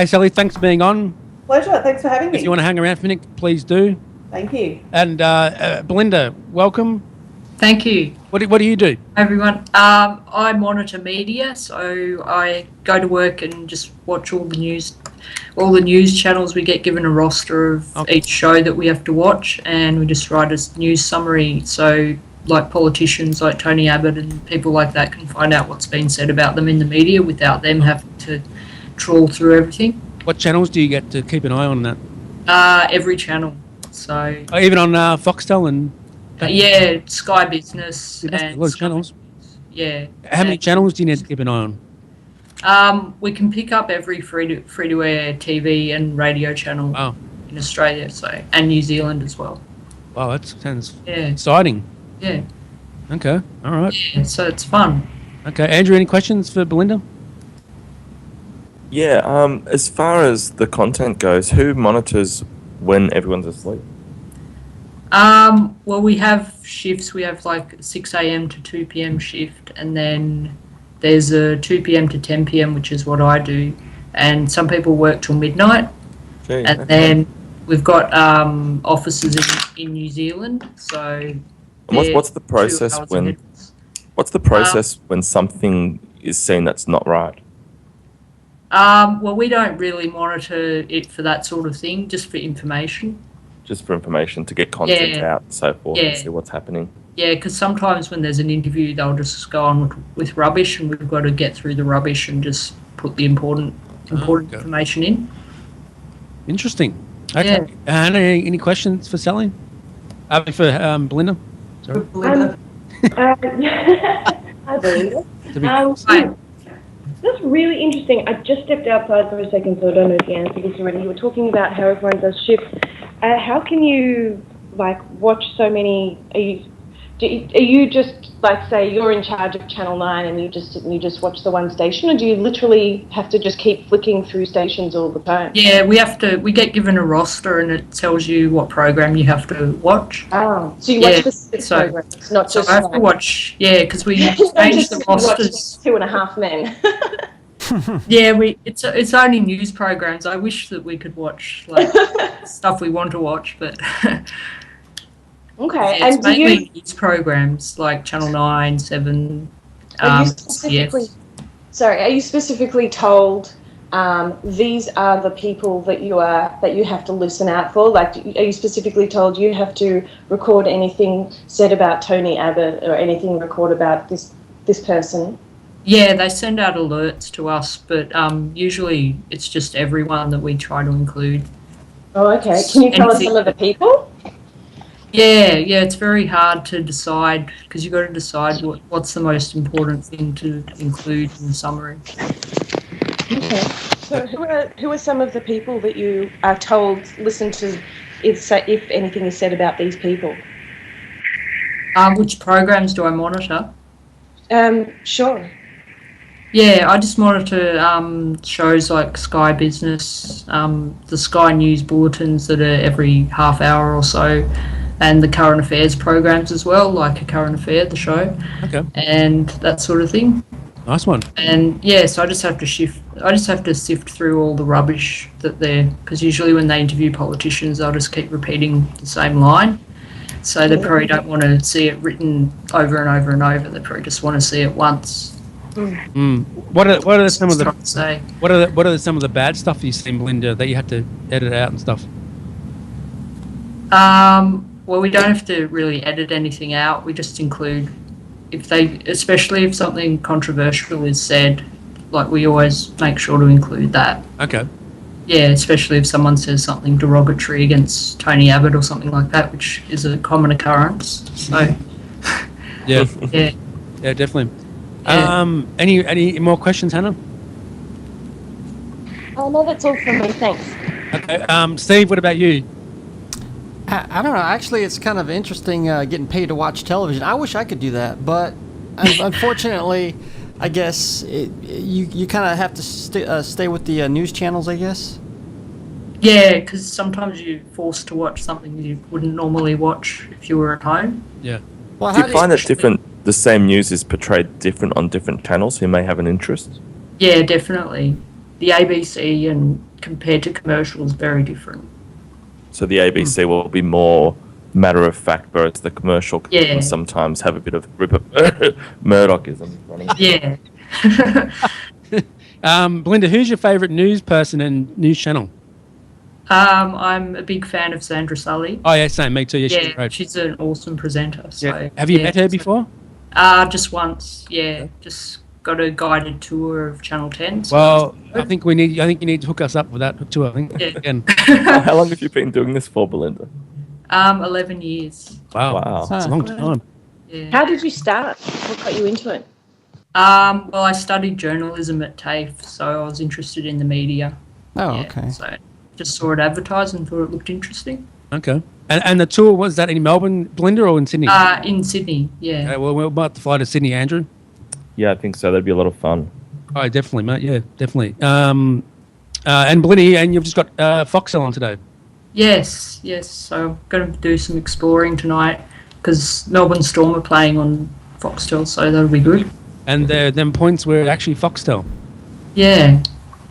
Sally, thanks for being on.
Pleasure, thanks for having me.
If you want to hang around for a minute, please do.
Thank you.
And Belinda, welcome.
Thank you.
What do you do?
Hi, everyone. I monitor media, so I go to work and just watch all the news channels. We get given a roster of each show that we have to watch, and we just write a news summary. So, like politicians like Tony Abbott and people like that can find out what's been said about them in the media without them having to trawl through everything.
What channels do you get to keep an eye on that?
Every channel. So
even on Foxtel and.
Yeah, Sky Business.
That's a lot of channels.
Yeah.
How many channels do you need to keep an eye on?
We can pick up every free to air TV and radio channel in Australia, and New Zealand as well.
Wow, that sounds exciting.
Yeah.
Okay. All right.
Yeah, so it's fun.
Okay, Andrew, any questions for Belinda?
Yeah. As far as the content goes, who monitors when everyone's asleep?
Well, we have shifts. We have like 6 a.m. to 2 p.m. shift, and then there's a 2 p.m. to 10 p.m., which is what I do. And some people work till midnight. Then we've got offices in New Zealand. So
what's the process when something is seen that's not right?
Well, we don't really monitor it for that sort of thing, just for information.
Just for information to get content out and so forth and see what's happening.
Yeah, because sometimes when there's an interview, they'll just go on with rubbish, and we've got to get through the rubbish and just put the important information in.
Interesting. Okay.
Yeah.
Any questions for Sally? For Belinda? Sorry.
Belinda.
Hi, Belinda. That's really interesting. I just stepped outside for a second, so I don't know if you answered this already. You were talking about how everyone does shifts. How can you watch so many? Are you just like, say you're in charge of Channel 9 and you just watch the one station, or do you literally have to just keep flicking through stations all the time?
Yeah, we get given a roster and it tells you what program you have to watch.
Oh, so you watch specific programs, not just.
So I have to watch, because we change the rosters.
2.5 Men.
Yeah, it's only news programs. I wish that we could watch like stuff we want to watch, but
okay.
Yeah, it's mainly news programs like Channel 9, 7.
Are you specifically told these are the people that you have to listen out for? Like, are you specifically told you have to record anything said about Tony Abbott or anything record about this person?
Yeah, they send out alerts to us, but usually it's just everyone that we try to include.
Oh, okay. Can you tell us some of the people?
Yeah, it's very hard to decide because you've got to decide what's the most important thing to include in the summary.
Okay. So who are some of the people that you are told listen to if anything is said about these people?
Which programs do I monitor?
Sure.
Yeah, I just monitor shows like Sky Business, the Sky News bulletins that are every half hour or so, and the current affairs programs as well, like A Current Affair, the show, and that sort of thing.
Nice one.
And so I just have to sift through all the rubbish because usually when they interview politicians, they'll just keep repeating the same line. So they probably don't want to see it written over and over and over. They probably just want to see it once.
What are some of the bad stuff you've seen, Belinda, that you had to edit out and stuff?
Well, we don't have to really edit anything out. We just include especially if something controversial is said, like we always make sure to include that.
Okay.
Yeah, especially if someone says something derogatory against Tony Abbott or something like that, which is a common occurrence. So.
Yeah.
Yeah.
Yeah, definitely. Yeah. Any more questions, Hannah?
Oh no, that's all from me. Thanks.
Okay. Steve, what about you?
I don't know. Actually, it's kind of interesting getting paid to watch television. I wish I could do that, but unfortunately, I guess you kind of have to stay with the news channels, I guess.
Yeah, because sometimes you're forced to watch something you wouldn't normally watch if you were at home.
Yeah.
Well, do you find it different? The same news is portrayed different on different channels who may have an interest?
Yeah, definitely. The ABC and compared to commercials, very different.
So the ABC will be more matter of fact, whereas the commercial can sometimes have a bit of Murdochism running.
Yeah.
Belinda, who's your favourite news person and news channel?
I'm a big fan of Sandra Sully.
Oh yeah, same. Me too. Yeah,
she's an awesome presenter. So,
yeah. Have you met her before?
Just once. Yeah, just got a guided tour of Channel 10. So
well, I think you need to hook us up with that tour. I think.
Yeah.
Again.
How long have you been doing this for, Belinda?
11 years.
Wow. That's a long time.
Yeah.
How did you start? What got you into it?
Well, I studied journalism at TAFE, so I was interested in the media.
Oh, okay.
So just saw it advertised and thought it looked interesting.
Okay. And the tour, was that in Melbourne, Belinda, or in Sydney?
In Sydney, yeah.
Okay, well, we're about to fly to Sydney, Andrew.
Yeah, I think so. That'd be a lot of fun.
Oh, definitely, mate. Yeah, definitely. And Belinda, and you've just got Foxtel on today.
Yes. So I'm going to do some exploring tonight because Melbourne Storm are playing on Foxtel, so that'll be good.
And them points were actually Foxtel.
Yeah.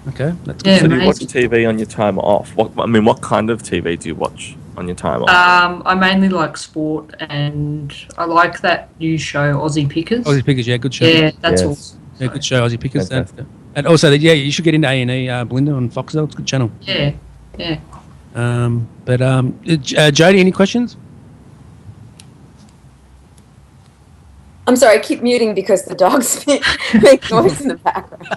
Okay, that's good.
Yeah,
so do you watch TV on your time off? What kind of TV do you watch on your time off?
I mainly like sport, and I like that new show, Aussie Pickers.
Aussie Pickers, yeah, good show.
Yeah, that's awesome.
Yeah, good show, Aussie Pickers. And also, you should get into A&E, Belinda, on Foxtel. It's a good channel.
Yeah.
Jodie, any questions?
I'm sorry, I keep muting because the dogs make noise in the background.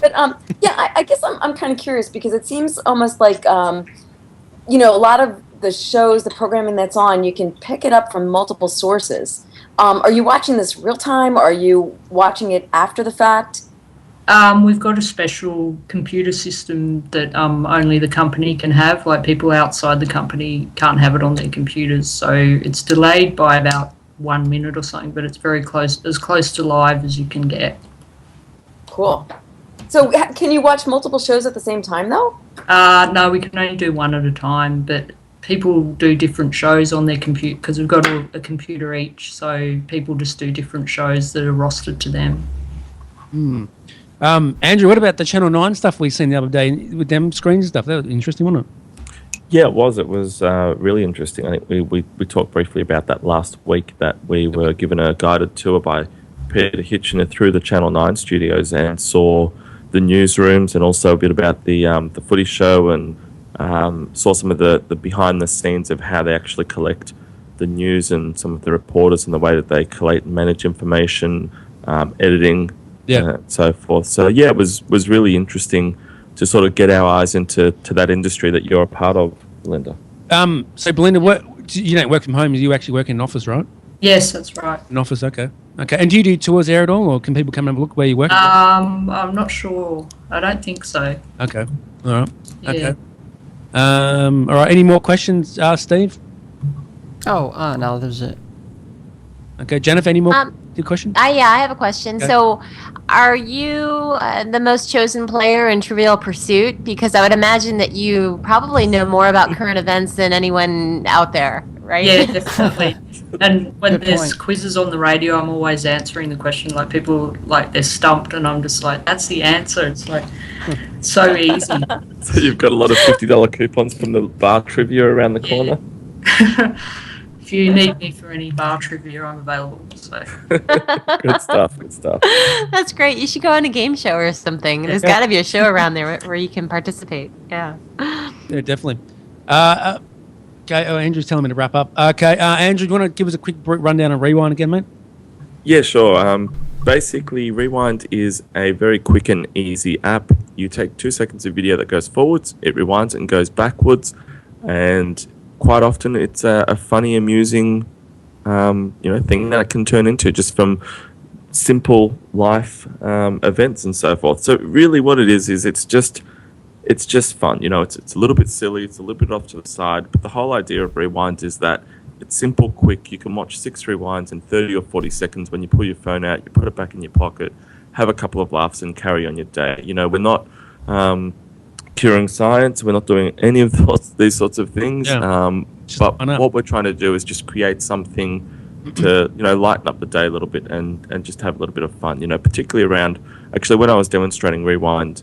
But I guess I'm kind of curious because it seems almost like a lot of the shows, the programming that's on, you can pick it up from multiple sources. Are you watching this real time, or are you watching it after the fact?
We've got a special computer system that only the company can have. Like people outside the company can't have it on their computers, so it's delayed by about 1 minute or something, but it's very close, as close to live as you can get.
Cool. So can you watch multiple shows at the same time, though?
No, we can only do one at a time, but people do different shows on their computer because we've got a computer each, so people just do different shows that are rostered to them.
Andrew, what about the Channel 9 stuff we seen the other day with them screens and stuff? That was interesting, wasn't it?
Yeah, it was. It was really interesting. I think we talked briefly about that last week, that we were given a guided tour by Peter Hitchener through the Channel 9 studios and saw the newsrooms and also a bit about the footy show, and saw some of the behind the scenes of how they actually collect the news and some of the reporters and the way that they collate and manage information, editing, so forth. So yeah, it was really interesting to sort of get our eyes into that industry that you're a part of, Belinda.
So Belinda, you don't work from home, you actually work in an office, right?
Yes, that's right.
An office, okay. And do you do tours there at all, or can people come and have a look where you work?
I'm not sure. I don't think so.
Okay. All right.
Yeah.
Okay. All right. Any more questions, Steve?
Oh, no, there's it.
Okay, Jennifer, any more questions?
Yeah, I have a question.
Okay.
So, are you the most chosen player in Trivial Pursuit? Because I would imagine that you probably know more about current events than anyone out there, right?
Yeah, definitely. And when there's quizzes on the radio, I'm always answering the question. Like, people, like, they're stumped, and I'm just like, that's the answer. It's like, so easy.
So you've got a lot of $50 coupons from the bar trivia around the corner?
If you need me for any bar trivia, I'm available. So
Good stuff.
That's great. You should go on a game show or something. There's got to be a show around there where you can participate. Yeah.
Yeah, definitely. Okay. Oh, Andrew's telling me to wrap up. Okay, Andrew, do you want to give us a quick rundown on Rewind again, mate?
Yeah, sure. Basically, Rewind is a very quick and easy app. You take 2 seconds of video that goes forwards, it rewinds and goes backwards, and quite often it's a funny, amusing, thing that it can turn into just from simple life events and so forth. So really, what it is it's just fun. It's a little bit silly, it's a little bit off to the side, but the whole idea of Rewind is that it's simple, quick. You can watch 6 rewinds in 30 or 40 seconds. When you pull your phone out, you put it back in your pocket, have a couple of laughs, and carry on your day. We're not curing science. We're not doing any of these sorts of things.
Yeah.
But what we're trying to do is just create something to lighten up the day a little bit and just have a little bit of fun. Particularly around, actually, when I was demonstrating Rewind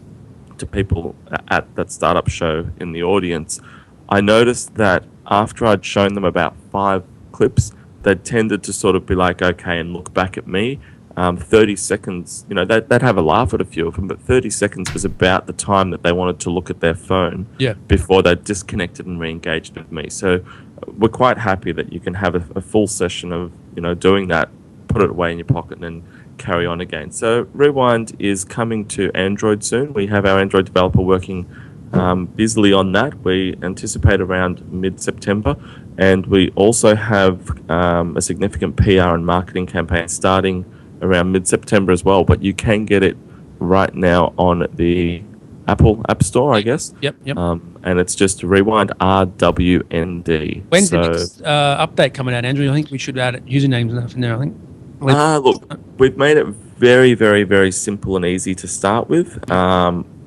to people at that startup show in the audience, I noticed that after I'd shown them about 5 clips, they tended to sort of be like, okay, and look back at me. 30 seconds, they'd have a laugh at a few of them, but 30 seconds was about the time that they wanted to look at their phone before they disconnected and re-engaged with me. So we're quite happy that you can have a full session of, doing that, put it away in your pocket and then carry on again. So Rewind is coming to Android soon. We have our Android developer working busily on that. We anticipate around mid-September, and we also have a significant PR and marketing campaign starting around mid-September as well, but you can get it right now on the Apple App Store, I guess.
Yep.
And it's just Rewind RWND.
When's the next update coming out, Andrew? I think we should add usernames and stuff in there, I think.
Look, we've made it very, very, very simple and easy to start with.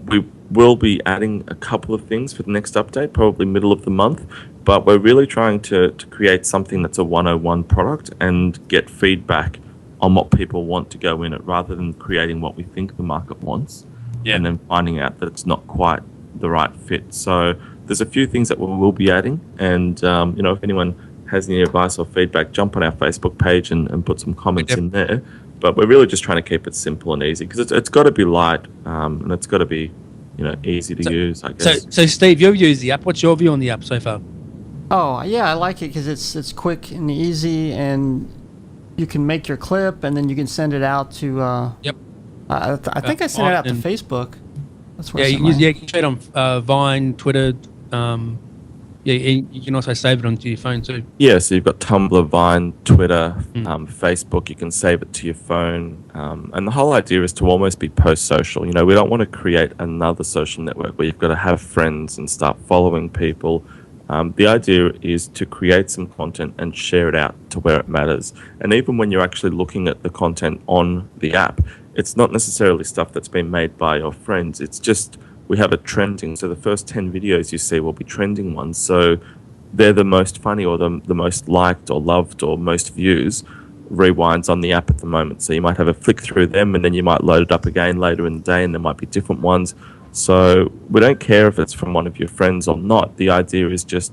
We will be adding a couple of things for the next update, probably middle of the month, but we're really trying to create something that's a 101 product and get feedback on what people want to go in it, rather than creating what we think the market wants and then finding out that it's not quite the right fit. So there's a few things that we will be adding, and if anyone has any advice or feedback, jump on our Facebook page and put some comments in there. But we're really just trying to keep it simple and easy, because it's got to be light, and it's got to be easy to use, I guess.
So Steve, you've used the app. What's your view on the app so far?
Oh yeah, I like it because it's quick and easy, and you can make your clip and then you can send it out to. I think I sent it out to Facebook. That's where
you can share it on Vine, Twitter. You can also save it onto your phone too.
Yeah, so you've got Tumblr, Vine, Twitter, Facebook. You can save it to your phone, and the whole idea is to almost be post-social. We don't want to create another social network where you've got to have friends and start following people. The idea is to create some content and share it out to where it matters. And even when you're actually looking at the content on the app, it's not necessarily stuff that's been made by your friends. It's just we have it trending. So the first 10 videos you see will be trending ones. So they're the most funny or the most liked or loved or most views rewinds on the app at the moment. So you might have a flick through them and then you might load it up again later in the day and there might be different ones. So we don't care if it's from one of your friends or not. The idea is just,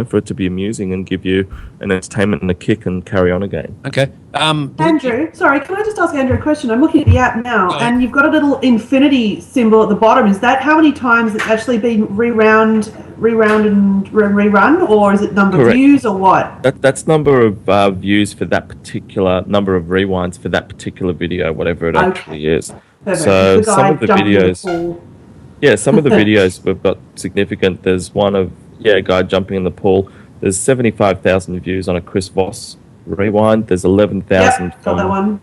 for it to be amusing and give you an entertainment and a kick and carry on again.
Okay.
Andrew, sorry, can I just ask Andrew a question? I'm looking at the app now, and you've got a little infinity symbol at the bottom. Is that how many times it's actually been rewound and rerun, or is it number of views, or what?
That's number of views for that particular, number of rewinds for that particular video, whatever it actually is.
Perfect.
So some of the videos... Yeah, some of the videos we've got significant. There's one of a guy jumping in the pool. There's 75,000 views on a Chris Voss rewind. There's 11,000 from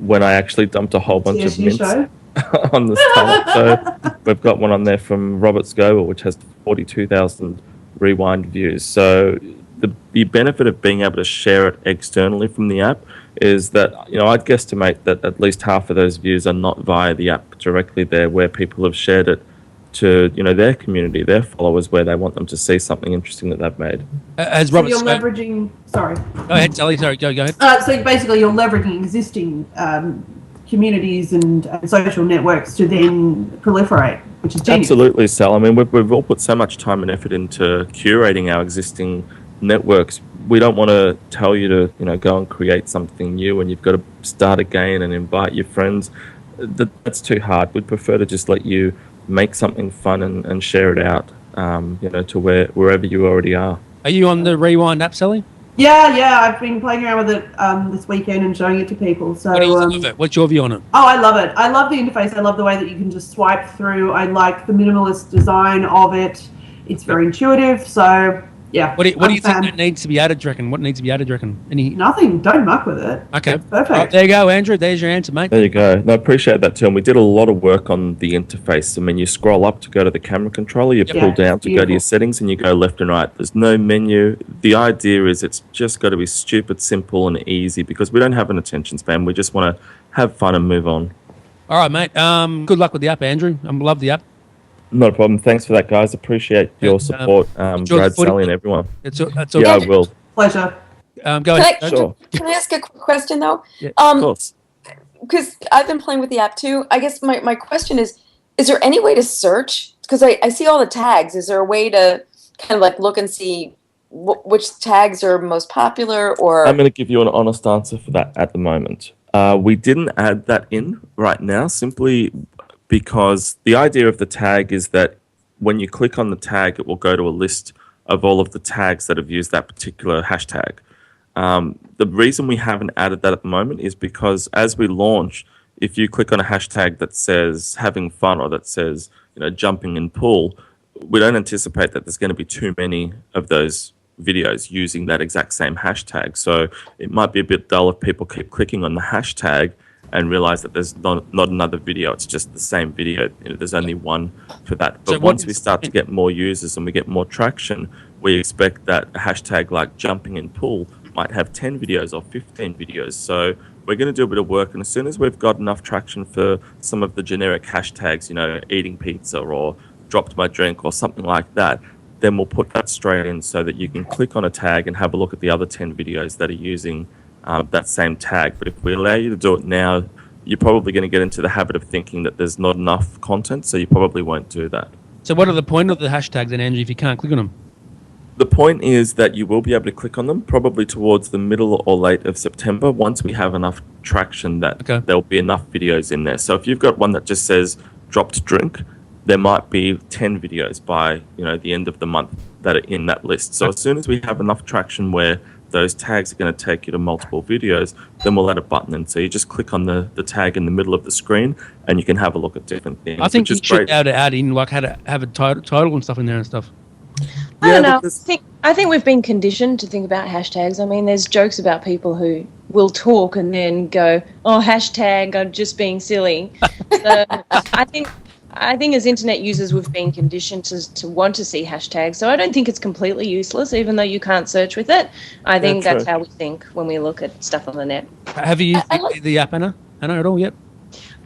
when I actually dumped a whole bunch of mints on the stomach. So we've got one on there from Robert Scoble, which has 42,000 rewind views. So the benefit of being able to share it externally from the app is that, I'd guesstimate that at least half of those views are not via the app directly there, where people have shared it to, their community, their followers, where they want them to see something interesting that they've made.
As Robert,
so you're leveraging... Sorry.
Go ahead, Sally. Sorry, go ahead.
So basically you're leveraging existing communities and social networks to then proliferate, which is genius.
Absolutely, Sal. I mean, we've all put so much time and effort into curating our existing networks. We don't want to tell you to, go and create something new and you've got to start again and invite your friends. That's too hard. We'd prefer to just let you make something fun and share it out, to wherever you already are.
Are you on the Rewind app, Sally?
Yeah, I've been playing around with it this weekend and showing it to people. So,
what do you think of it? What's your view on it?
Oh, I love it. I love the interface. I love the way that you can just swipe through. I like the minimalist design of it. It's very intuitive. So, yeah.
What do you think that needs to be added, do you reckon? What needs to be added, do you reckon?
Nothing. Don't muck with it.
Okay.
It's perfect.
There you go, Andrew. There's your answer, mate.
There you go. No, I appreciate that too. And we did a lot of work on the interface. I mean, you scroll up to go to the camera controller, you pull down to go to your settings, and you go left and right. There's no menu. The idea is it's just got to be stupid, simple, and easy because we don't have an attention span. We just want to have fun and move on.
All right, mate. Good luck with the app, Andrew. I love the app.
Not a problem. Thanks for that, guys. Appreciate your support, Brad, Sally, and everyone. I will.
Pleasure.
Go ahead.
Can I ask a quick question, though?
Yeah, of course.
Because I've been playing with the app, too. I guess my question is there any way to search? Because I see all the tags. Is there a way to kind of like look and see which tags are most popular? Or
I'm going to give you an honest answer for that at the moment. We didn't add that in right now, simply because the idea of the tag is that when you click on the tag, it will go to a list of all of the tags that have used that particular hashtag. The reason we haven't added that at the moment is because as we launch, if you click on a hashtag that says having fun or that says jumping in pool, we don't anticipate that there's going to be too many of those videos using that exact same hashtag. So it might be a bit dull if people keep clicking on the hashtag and realize that there's not another video. It's just the same video. There's only one for that. But once we start to get more users and we get more traction, we expect that a hashtag like jumping in pool might have 10 videos or 15 videos. So we're going to do a bit of work. And as soon as we've got enough traction for some of the generic hashtags, eating pizza or dropped my drink or something like that, then we'll put that straight in so that you can click on a tag and have a look at the other 10 videos that are using that same tag. But if we allow you to do it now, you're probably going to get into the habit of thinking that there's not enough content, so you probably won't do that.
So what are the point of the hashtags then, Andrew, if you can't click on them?
The point is that you will be able to click on them probably towards the middle or late of September once we have enough traction that there'll be enough videos in there. So if you've got one that just says dropped drink, there might be 10 videos by the end of the month that are in that list. So as soon as we have enough traction where those tags are going to take you to multiple videos, then we'll add a button. And so you just click on the tag in the middle of the screen and you can have a look at different things.
I think you should be able to add in, like, how to have a title and stuff in there and stuff.
I don't know. I think we've been conditioned to think about hashtags. I mean, there's jokes about people who will talk and then go, oh, hashtag, I'm just being silly. So I think I think as internet users, we've been conditioned to want to see hashtags. So I don't think it's completely useless, even though you can't search with it. I think that's how we think when we look at stuff on the net.
Have you used the app, Anna? Anna, at all yet?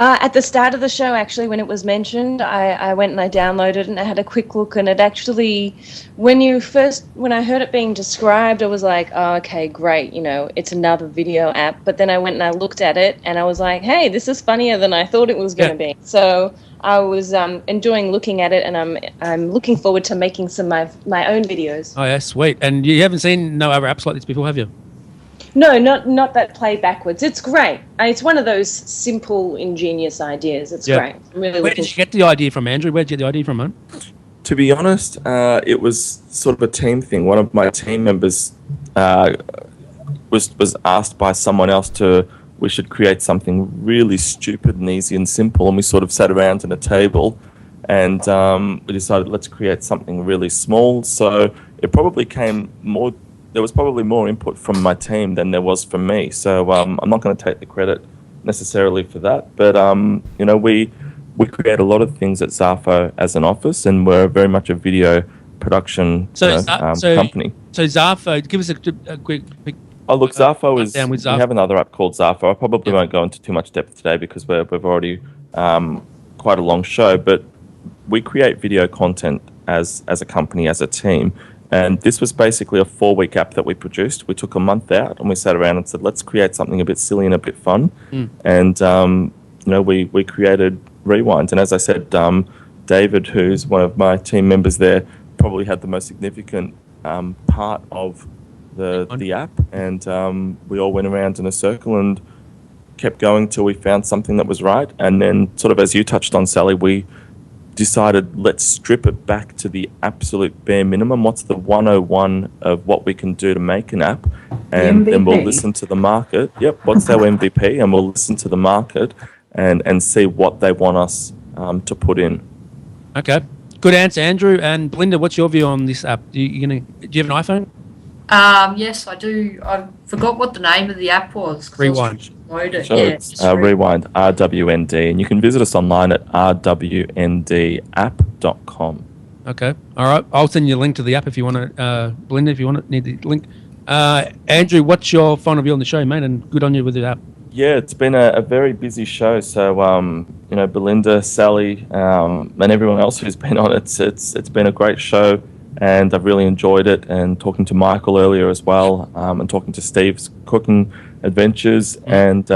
At the start of the show, actually, when it was mentioned, I went and I downloaded it and I had a quick look, and it actually, when I heard it being described, I was like, oh, okay, great, it's another video app. But then I went and I looked at it and I was like, hey, this is funnier than I thought it was going to be. So I was enjoying looking at it, and I'm looking forward to making some of my own videos.
Oh, yeah, sweet. And you haven't seen no other apps like this before, have you?
No, not that play backwards. It's great. It's one of those simple, ingenious ideas. It's great. I'm really
Where did you get the idea from, Andrew? Where did you get the idea from, man?
To be honest, it was sort of a team thing. One of my team members was asked by someone else we should create something really stupid and easy and simple, and we sort of sat around at a table and we decided let's create something really small. So it probably there was probably more input from my team than there was from me. So I'm not going to take the credit necessarily for that. But, we create a lot of things at Zafo as an office, and we're very much a video production company.
So Zafo, give us a quick
Oh, look, Zafo is...
We
have another app called Zafo. I probably won't go into too much depth today because we've already quite a long show, but we create video content as a company, as a team. And this was basically a 4-week app that we produced. We took a month out and we sat around and said, let's create something a bit silly and a bit fun. And, we created Rewind. And as I said, David, who's one of my team members there, probably had the most significant part of the app. And we all went around in a circle and kept going till we found something that was right. And then sort of as you touched on, Sally, we decided let's strip it back to the absolute bare minimum. What's the 101 of what we can do to make an app? And then we'll listen to the market. Yep, what's our MVP? And we'll listen to the market and see what they want us to put in.
Okay, good answer, Andrew. And Belinda, what's your view on this app? Do you have an iPhone?
Yes, I do. I forgot what the name of the app was.
Rewind.
It's Rewind, RWND, and you can visit us online at rwndapp.com.
Okay, all right. I'll send you a link to the app if you want to, Belinda, if you want to need the link. Andrew, what's your final view on the show, mate? And good on you with the app.
Yeah, it's been a very busy show. So, Belinda, Sally, and everyone else who's been on it, it's been a great show. And I've really enjoyed it, and talking to Michael earlier as well, and talking to Steve's cooking adventures, and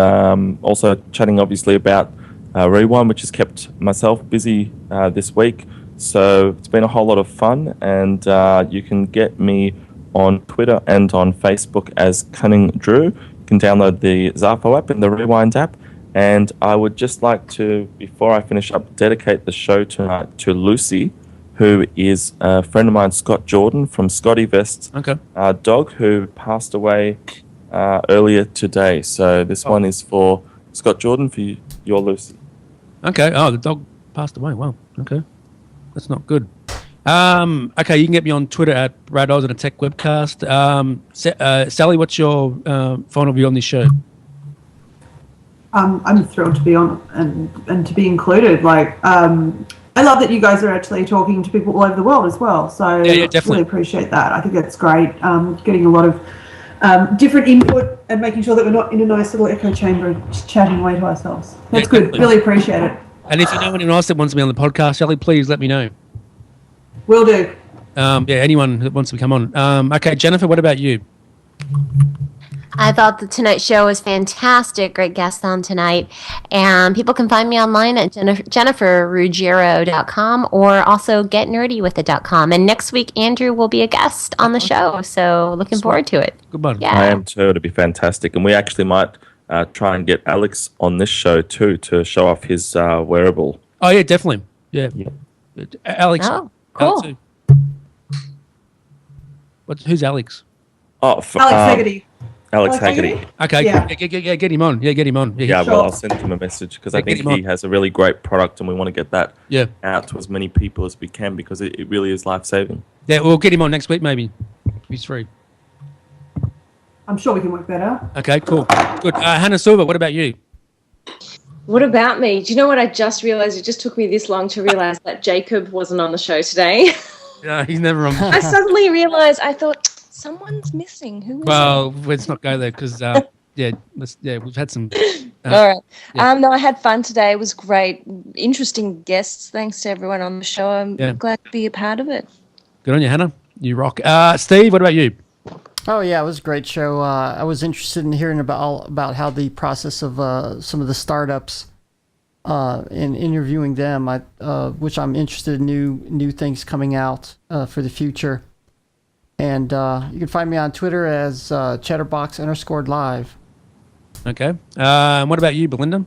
also chatting obviously about Rewind, which has kept myself busy this week. So it's been a whole lot of fun, and you can get me on Twitter and on Facebook as Cunning Drew. You can download the Zafo app and the Rewind app. And I would just like to, before I finish up, dedicate the show tonight to Lucy, who is a friend of mine, Scott Jordan, from Scotty Vest's dog, who passed away earlier today. So this one is for Scott Jordan, for your Lucy.
Okay. Oh, the dog passed away. Wow. Okay. That's not good. Okay, you can get me on Twitter at Brad Oz and a Techwebcast. Sally, what's your final view on this show?
I'm thrilled to be on and to be included. I love that you guys are actually talking to people all over the world as well. So
yeah, definitely.
Really appreciate that. I think that's great. Getting a lot of different input and making sure that we're not in a nice little echo chamber just chatting away to ourselves. That's good.
Definitely.
Really appreciate it.
And if you know anyone else that wants to be on the podcast, Sally, please let me know.
Will do.
Anyone that wants to come on. Okay, Jennifer, what about you?
I thought the Tonight Show was fantastic. Great guest on tonight. And people can find me online at jenniferruggiero.com or also getnerdywithit.com. And next week, Andrew will be a guest on the show. So looking forward to it.
Good one.
Yeah.
I am too. It'll be fantastic. And we actually might try and get Alex on this show too to show off his wearable.
Oh, yeah, definitely. Yeah. Alex.
Oh, cool.
Alex, who's Alex?
Oh,
Alex Haggerty.
Alex Haggerty.
Okay,
Yeah.
Get him on. Yeah, get him on.
Yeah, well, I'll send him a message because I think he has a really great product, and we want to get that out to as many people as we can because it really is life-saving.
Yeah, we'll get him on next week maybe. He's free.
I'm sure we can work that out.
Okay, cool. Good. Hannah Silver, what about you?
What about me? Do you know what I just realized? It just took me this long to realize that Jacob wasn't on the show today.
Yeah, he's never on the show.
I suddenly realized, I thought, someone's missing. Who is it?
Well, let's not go there because, we've had some.
All right.
Yeah.
No, I had fun today. It was great. Interesting guests. Thanks to everyone on the show. I'm glad to be a part of it.
Good on you, Hannah. You rock. Steve, what about you?
Oh yeah, it was a great show. I was interested in hearing about how the process of some of the startups and interviewing them, which I'm interested in new things coming out for the future. And you can find me on Twitter as Chatterbox_live.
Okay. What about you, Belinda?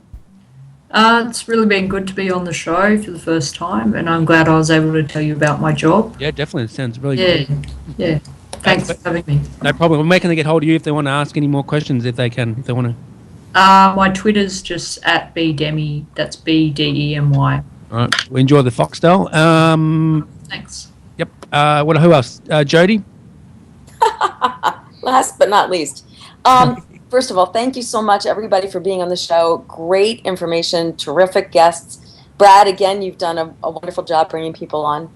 It's really been good to be on the show for the first time, and I'm glad I was able to tell you about my job.
Yeah, definitely. It sounds really good.
Yeah. Thanks for having me.
No problem. Where can they get hold of you if they want to ask any more questions, if they want to?
My Twitter's just at bdemy. That's BDEMY.
All right. We enjoy the Foxtel.
Thanks.
Yep. Who else? Jody?
Last but not least. First of all, thank you so much, everybody, for being on the show. Great information, terrific guests. Brad, again, you've done a wonderful job bringing people on.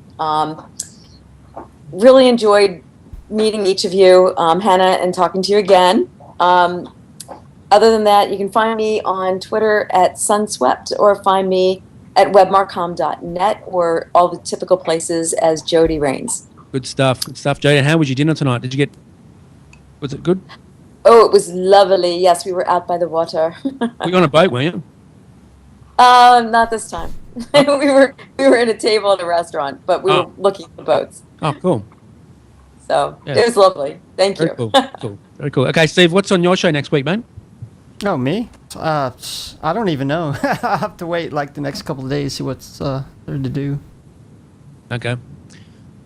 Really enjoyed meeting each of you, Hannah, and talking to you again. Other than that, you can find me on Twitter at Sunswept, or find me at webmarcom.net, or all the typical places as Jody Rains.
Good stuff, Jody. How was your dinner tonight? Was it good?
Oh, it was lovely. Yes, we were out by the water.
Were you on a boat, weren't you?
Not this time. we were at a table at a restaurant, but we were looking at the boats.
Oh, cool.
So it was lovely. Thank you.
Cool. Very cool. Okay, Steve, what's on your show next week, mate?
Oh, me? I don't even know. I'll have to wait like the next couple of days, see what's there to do.
Okay.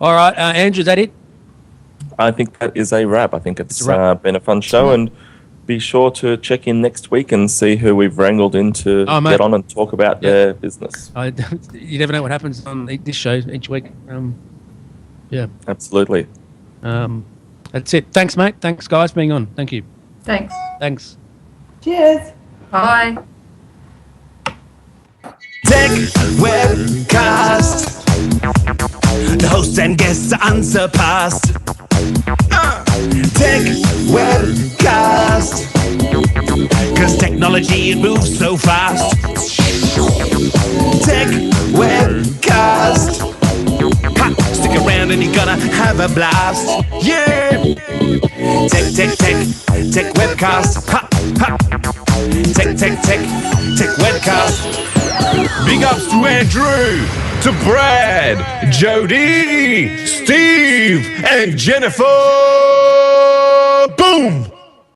All right, Andrew, is that it?
I think that is a wrap. I think it's been a fun show, and be sure to check in next week and see who we've wrangled in to get on and talk about their business.
You never know what happens on this show each week. Yeah.
Absolutely.
That's it. Thanks, mate. Thanks, guys, for being on. Thank you.
Thanks.
Thanks.
Cheers.
Bye.
Techwebcast. The hosts and guests are unsurpassed. Techwebcast. 'Cause technology, it moves so fast. Techwebcast. Ha! Stick around and you're gonna have a blast. Yeah! Techwebcast. Ha! Ha! Techwebcast. Big ups to Andrew, to Brad, Jody, Steve, and Jennifer. Boom!